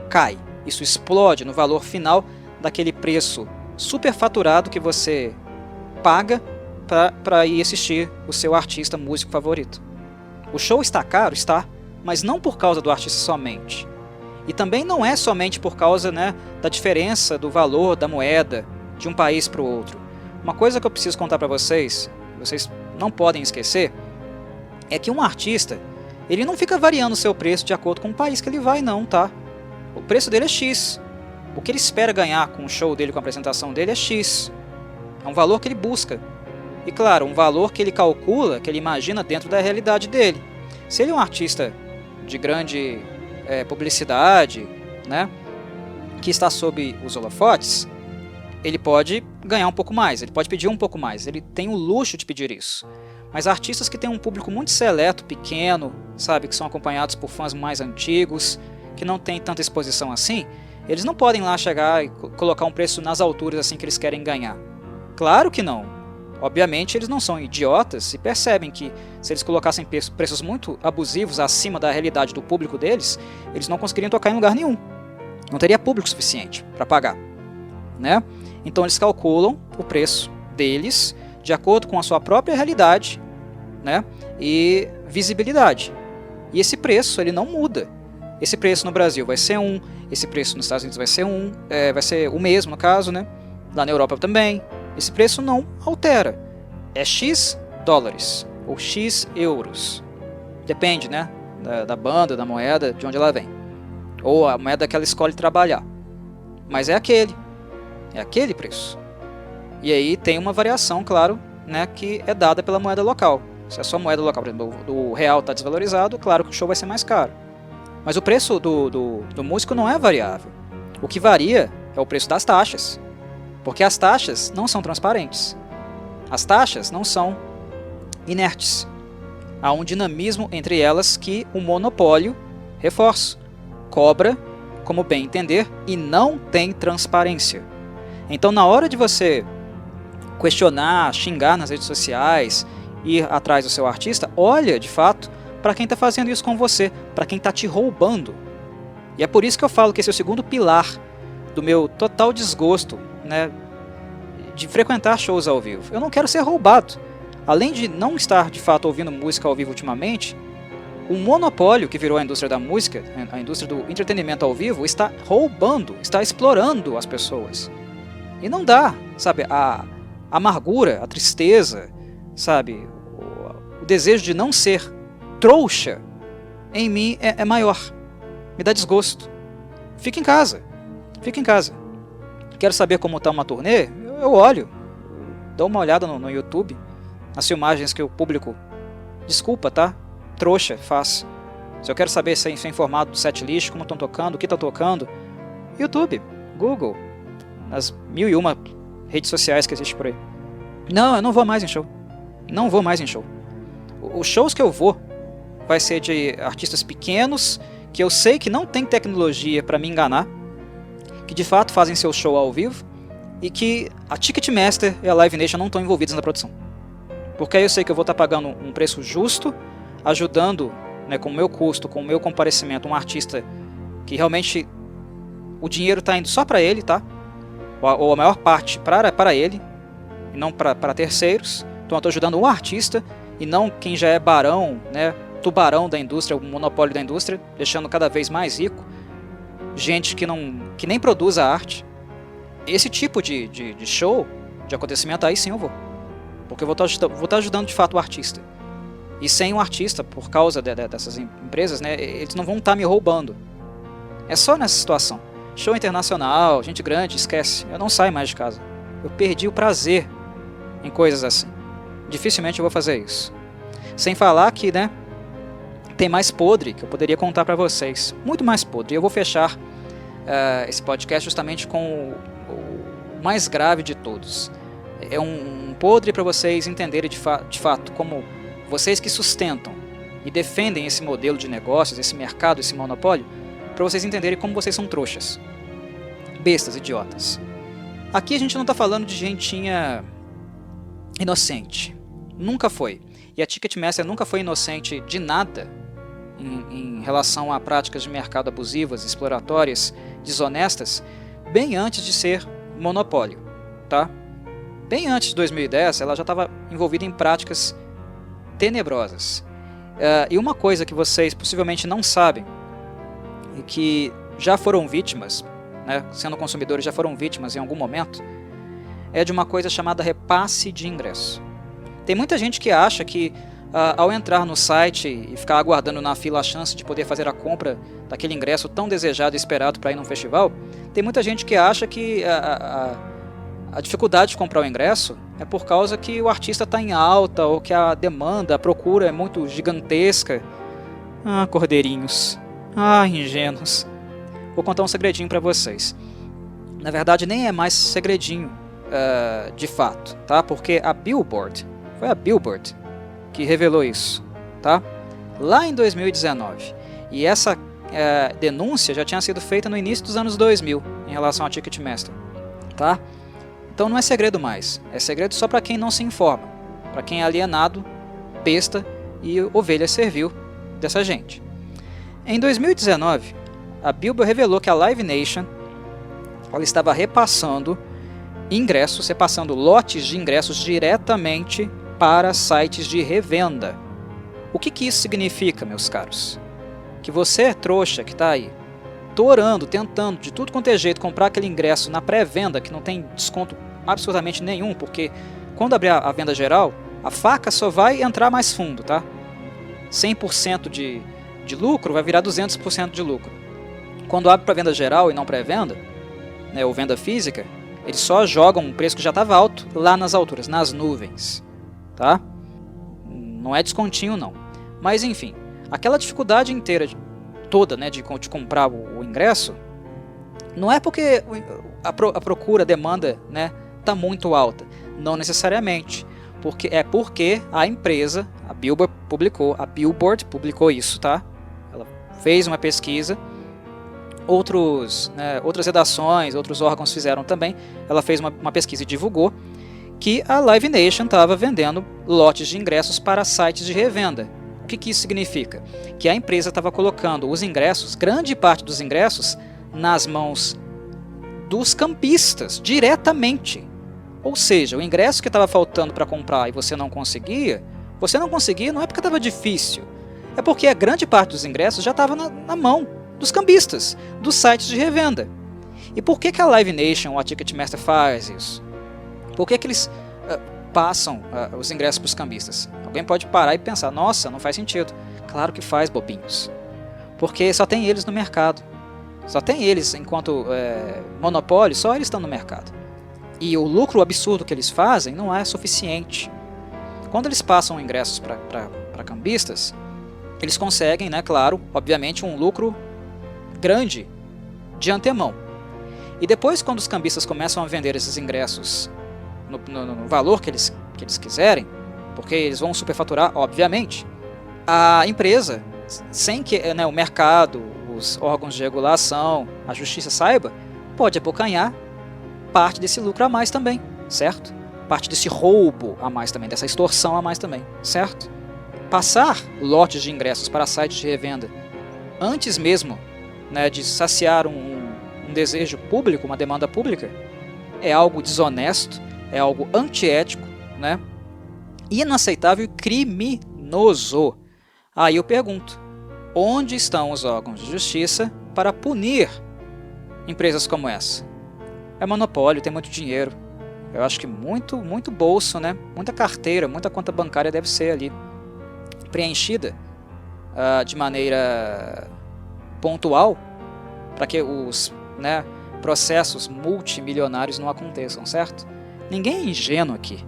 cai, isso explode no valor final daquele preço superfaturado que você paga para ir assistir o seu artista músico favorito. O show está caro? Está, mas não por causa do artista somente. E também não é somente por causa, né, da diferença do valor da moeda de um país para o outro. Uma coisa que eu preciso contar para vocês não podem esquecer, é que um artista, ele não fica variando o seu preço de acordo com o país que ele vai, não, tá? O preço dele é X. O que ele espera ganhar com o show dele, com a apresentação dele é X. É um valor que ele busca. E claro, um valor que ele calcula, que ele imagina dentro da realidade dele. Se ele é um artista de grande publicidade, né, que está sob os holofotes, ele pode ganhar um pouco mais, ele pode pedir um pouco mais, ele tem o luxo de pedir isso. Mas artistas que têm um público muito seleto, pequeno, sabe, que são acompanhados por fãs mais antigos, que não têm tanta exposição assim, eles não podem lá chegar e colocar um preço nas alturas assim que eles querem ganhar. Claro que não. Obviamente eles não são idiotas e percebem que se eles colocassem preços muito abusivos acima da realidade do público deles, eles não conseguiriam tocar em lugar nenhum. Não teria público suficiente para pagar, né? Então eles calculam o preço deles de acordo com a sua própria realidade, né, e visibilidade. E esse preço ele não muda. Esse preço no Brasil vai ser esse preço nos Estados Unidos vai ser o mesmo no caso, né? Lá na Europa também. Esse preço não altera. É X dólares ou X euros. Depende, né, da banda, da moeda, de onde ela vem. Ou a moeda que ela escolhe trabalhar. Mas é aquele preço. E aí tem uma variação, claro, né, que é dada pela moeda local. Se a sua moeda local, por exemplo, do real está desvalorizado, claro que o show vai ser mais caro. Mas o preço do músico não é variável. O que varia é o preço das taxas. Porque as taxas não são transparentes. As taxas não são inertes. Há um dinamismo entre elas que o monopólio, reforço, cobra como bem entender e não tem transparência. Então, na hora de você questionar, xingar nas redes sociais, ir atrás do seu artista, olha de fato para quem está fazendo isso com você, para quem está te roubando. E é por isso que eu falo que esse é o segundo pilar do meu total desgosto, né, de frequentar shows ao vivo. Eu não quero ser roubado. Além de não estar de fato ouvindo música ao vivo ultimamente, o monopólio que virou a indústria da música, a indústria do entretenimento ao vivo, está roubando, está explorando as pessoas. E não dá, sabe, a amargura, a tristeza, sabe, o desejo de não ser trouxa em mim é maior. Me dá desgosto. Fica em casa. Quero saber como está uma turnê? Eu olho, dou uma olhada no YouTube, nas filmagens que o público, desculpa, tá? Trouxa, faz. Se eu quero saber se é informado do setlist, como estão tocando, o que está tocando, YouTube, Google, nas 1001 redes sociais que existem por aí. Não, eu não vou mais em show. Os shows que eu vou, vai ser de artistas pequenos, que eu sei que não tem tecnologia para me enganar, que de fato fazem seu show ao vivo, e que a Ticketmaster e a Live Nation não estão envolvidas na produção. Porque aí eu sei que eu vou estar pagando um preço justo, ajudando, né, com o meu custo, com o meu comparecimento, um artista que realmente o dinheiro está indo só para ele, tá? Ou a maior parte para ele, e não para terceiros. Então eu estou ajudando o artista e não quem já é barão, né, tubarão da indústria, o monopólio da indústria, deixando cada vez mais rico, gente que nem produz a arte. Esse tipo de show, de acontecimento, aí sim eu vou. Porque eu vou estar ajudando de fato o artista. E sem o artista, por causa dessas empresas, né, eles não vão estar me roubando. É só nessa situação. Show internacional, gente grande, esquece. Eu não saio mais de casa. Eu perdi o prazer em coisas assim. Dificilmente eu vou fazer isso. Sem falar que, né, tem mais podre que eu poderia contar para vocês. Muito mais podre. E eu vou fechar esse podcast justamente com o mais grave de todos. É um podre para vocês entenderem de fato como vocês que sustentam e defendem esse modelo de negócios, esse mercado, esse monopólio, para vocês entenderem como vocês são trouxas, bestas, idiotas. Aqui a gente não está falando de gentinha inocente. Nunca foi. E a Ticketmaster nunca foi inocente de nada em relação a práticas de mercado abusivas, exploratórias, desonestas, bem antes de ser monopólio, tá? Bem antes de 2010, ela já estava envolvida em práticas tenebrosas. E uma coisa que vocês possivelmente não sabem, e que já foram vítimas, né, sendo consumidores já foram vítimas em algum momento, é de uma coisa chamada repasse de ingresso. Tem muita gente que acha que ao entrar no site e ficar aguardando na fila a chance de poder fazer a compra daquele ingresso tão desejado e esperado para ir num festival, tem muita gente que acha que a dificuldade de comprar o ingresso é por causa que o artista está em alta ou que a demanda, a procura é muito gigantesca. Ah, cordeirinhos. Ah, ingênuos. Vou contar um segredinho para vocês. Na verdade, nem é mais segredinho de fato, tá? Porque a Billboard, foi a Billboard que revelou isso, tá? Lá em 2019. E essa denúncia já tinha sido feita no início dos anos 2000 em relação à Ticketmaster, tá? Então não é segredo mais, é segredo só para quem não se informa, para quem é alienado, besta e ovelha servil dessa gente. Em 2019, a Billboard revelou que a Live Nation ela estava repassando ingressos, repassando lotes de ingressos diretamente para sites de revenda. O que isso significa, meus caros? Que você, trouxa, que está aí, torando, tentando de tudo quanto é jeito comprar aquele ingresso na pré-venda, que não tem desconto absolutamente nenhum, porque quando abrir a venda geral, a faca só vai entrar mais fundo, tá? 100% de lucro vai virar 200% de lucro. Quando abre para venda geral e não pré-venda, né, ou venda física, eles só jogam um preço que já estava alto lá nas alturas, nas nuvens, tá? Não é descontinho não. Mas enfim, aquela dificuldade inteira toda, né, de comprar o ingresso, não é porque a procura, a demanda, né, tá muito alta, não necessariamente, porque a empresa, a Billboard publicou isso, tá? Ela fez uma pesquisa, outras redações, outros órgãos fizeram também, ela fez uma pesquisa e divulgou que a Live Nation estava vendendo lotes de ingressos para sites de revenda. O que isso significa? Que a empresa estava colocando os ingressos, grande parte dos ingressos, nas mãos dos campistas, diretamente. Ou seja, o ingresso que estava faltando para comprar e você não conseguia não é porque estava difícil, é porque a grande parte dos ingressos já estava na mão dos cambistas, dos sites de revenda. E por que a Live Nation ou a Ticketmaster faz isso? Por que eles passam os ingressos para os cambistas? Alguém pode parar e pensar, nossa, não faz sentido. Claro que faz, bobinhos. Porque só tem eles no mercado. Só tem eles, enquanto monopólio, só eles estão no mercado. E o lucro absurdo que eles fazem não é suficiente. Quando eles passam ingressos para cambistas, eles conseguem, né, claro, obviamente, um lucro grande de antemão. E depois, quando os cambistas começam a vender esses ingressos no valor que eles quiserem, porque eles vão superfaturar, obviamente, a empresa, sem que o mercado, os órgãos de regulação, a justiça saiba, pode abocanhar parte desse lucro a mais também, certo? Parte desse roubo a mais também, dessa extorsão a mais também, certo? Passar lotes de ingressos para sites de revenda antes mesmo, né, de saciar um desejo público, uma demanda pública, é algo desonesto, é algo antiético, né? Inaceitável e criminoso. Aí eu pergunto, onde estão os órgãos de justiça para punir empresas como essa? É monopólio, tem muito dinheiro. Eu acho que muito bolso, né? Muita carteira, muita conta bancária deve ser ali preenchida de maneira pontual para que os processos multimilionários não aconteçam, certo? Ninguém é ingênuo aqui.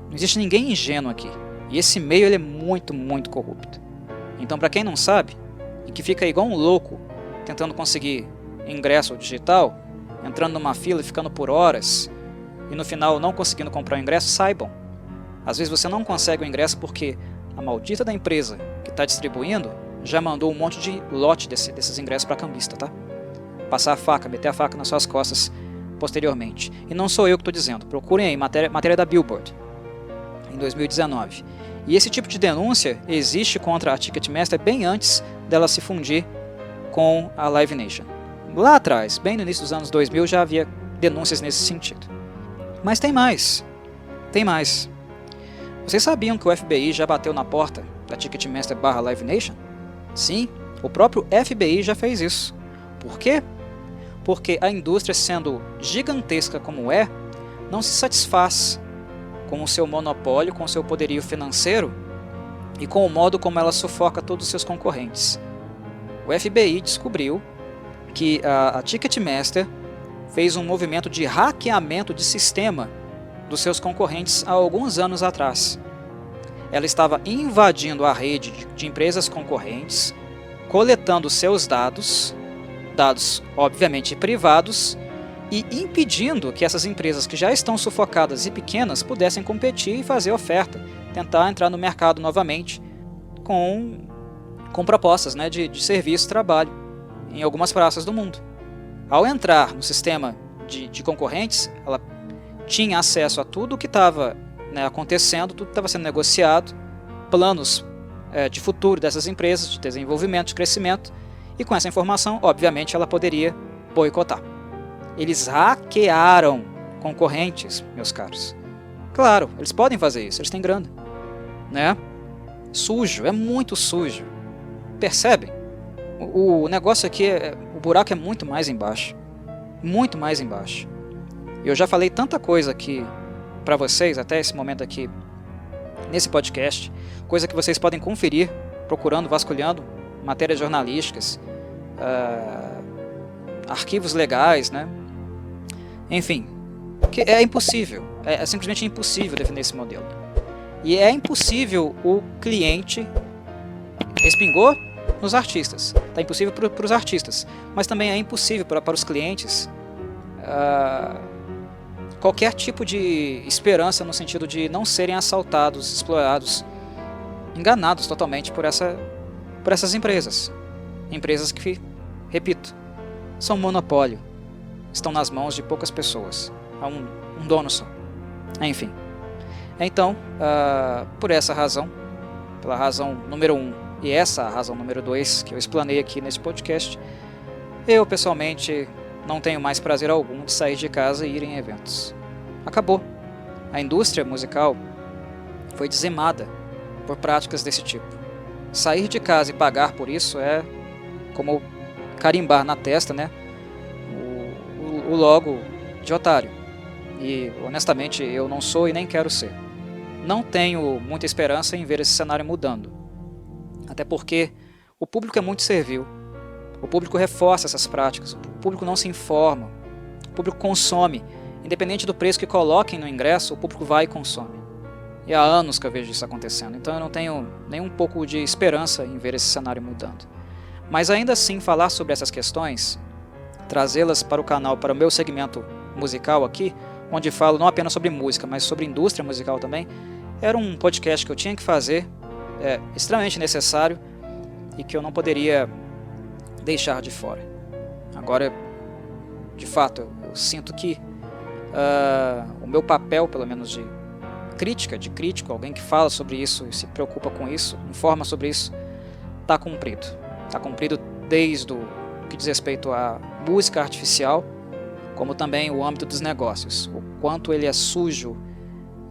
Não existe ninguém ingênuo aqui. E esse meio ele é muito corrupto. Então, para quem não sabe, e que fica igual um louco tentando conseguir ingresso digital, entrando numa fila e ficando por horas, e no final não conseguindo comprar o ingresso, saibam. Às vezes você não consegue o ingresso porque a maldita da empresa que está distribuindo já mandou um monte de lote desses ingressos para cambista, tá? Passar a faca, meter a faca nas suas costas posteriormente. E não sou eu que estou dizendo, procurem aí, matéria da Billboard, em 2019. E esse tipo de denúncia existe contra a Ticketmaster bem antes dela se fundir com a Live Nation. Lá atrás, bem no início dos anos 2000, já havia denúncias nesse sentido. Mas tem mais. Tem mais. Vocês sabiam que o FBI já bateu na porta da Ticketmaster / Live Nation? Sim, o próprio FBI já fez isso. Por quê? Porque a indústria, sendo gigantesca como é, não se satisfaz com o seu monopólio, com o seu poderio financeiro e com o modo como ela sufoca todos os seus concorrentes. O FBI descobriu que a Ticketmaster fez um movimento de hackeamento de sistema dos seus concorrentes há alguns anos atrás. Ela estava invadindo a rede de empresas concorrentes, coletando seus dados obviamente privados, e impedindo que essas empresas que já estão sufocadas e pequenas pudessem competir e fazer oferta, tentar entrar no mercado novamente com propostas, né, de serviço e trabalho em algumas praças do mundo. Ao entrar no sistema de concorrentes, ela tinha acesso a tudo o que estava acontecendo, tudo que estava sendo negociado, planos de futuro dessas empresas, de desenvolvimento, de crescimento, e com essa informação, obviamente, ela poderia boicotar. Eles hackearam concorrentes, meus caros. Claro, eles podem fazer isso, eles têm grana, né? Sujo, é muito sujo. Percebem? O negócio aqui, o buraco é muito mais embaixo. Muito mais embaixo. Eu já falei tanta coisa aqui para vocês, até esse momento aqui, nesse podcast, coisa que vocês podem conferir, procurando, vasculhando, matérias jornalísticas, arquivos legais, né? Enfim, que é impossível, é simplesmente impossível defender esse modelo. E é impossível o cliente, respingou nos artistas, está impossível para os artistas, mas também é impossível para os clientes qualquer tipo de esperança no sentido de não serem assaltados, explorados, enganados totalmente por essas empresas. Empresas que, repito, são monopólio, estão nas mãos de poucas pessoas, há um dono só. Enfim, então, por essa razão, pela razão número 1 e essa razão número 2 que eu explanei aqui nesse podcast, eu pessoalmente não tenho mais prazer algum de sair de casa e ir em eventos. Acabou. A indústria musical foi dizimada por práticas desse tipo. Sair de casa e pagar por isso é como carimbar na testa, né, o logo de otário. E honestamente eu não sou e nem quero ser. Não tenho muita esperança em ver esse cenário mudando. Até porque o público é muito servil. O público reforça essas práticas, o público não se informa, o público consome. Independente do preço que coloquem no ingresso, o público vai e consome. E há anos que eu vejo isso acontecendo, então eu não tenho nem um pouco de esperança em ver esse cenário mudando. Mas ainda assim, falar sobre essas questões, trazê-las para o canal, para o meu segmento musical aqui, onde falo não apenas sobre música, mas sobre indústria musical também, era um podcast que eu tinha que fazer, extremamente necessário e que eu não poderia deixar de fora. Agora, de fato, eu sinto que o meu papel, pelo menos de crítico, alguém que fala sobre isso e se preocupa com isso, informa sobre isso, está cumprido. Está cumprido desde o que diz respeito à música artificial, como também o âmbito dos negócios, o quanto ele é sujo,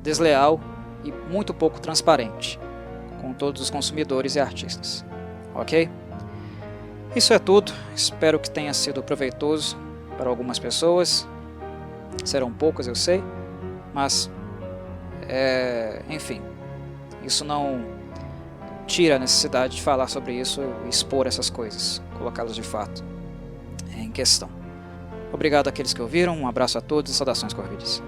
desleal e muito pouco transparente com todos os consumidores e artistas. Ok? Isso é tudo, espero que tenha sido proveitoso para algumas pessoas, serão poucas eu sei, mas enfim, isso não tira a necessidade de falar sobre isso e expor essas coisas, colocá-las de fato em questão. Obrigado àqueles que ouviram, um abraço a todos e saudações corvides.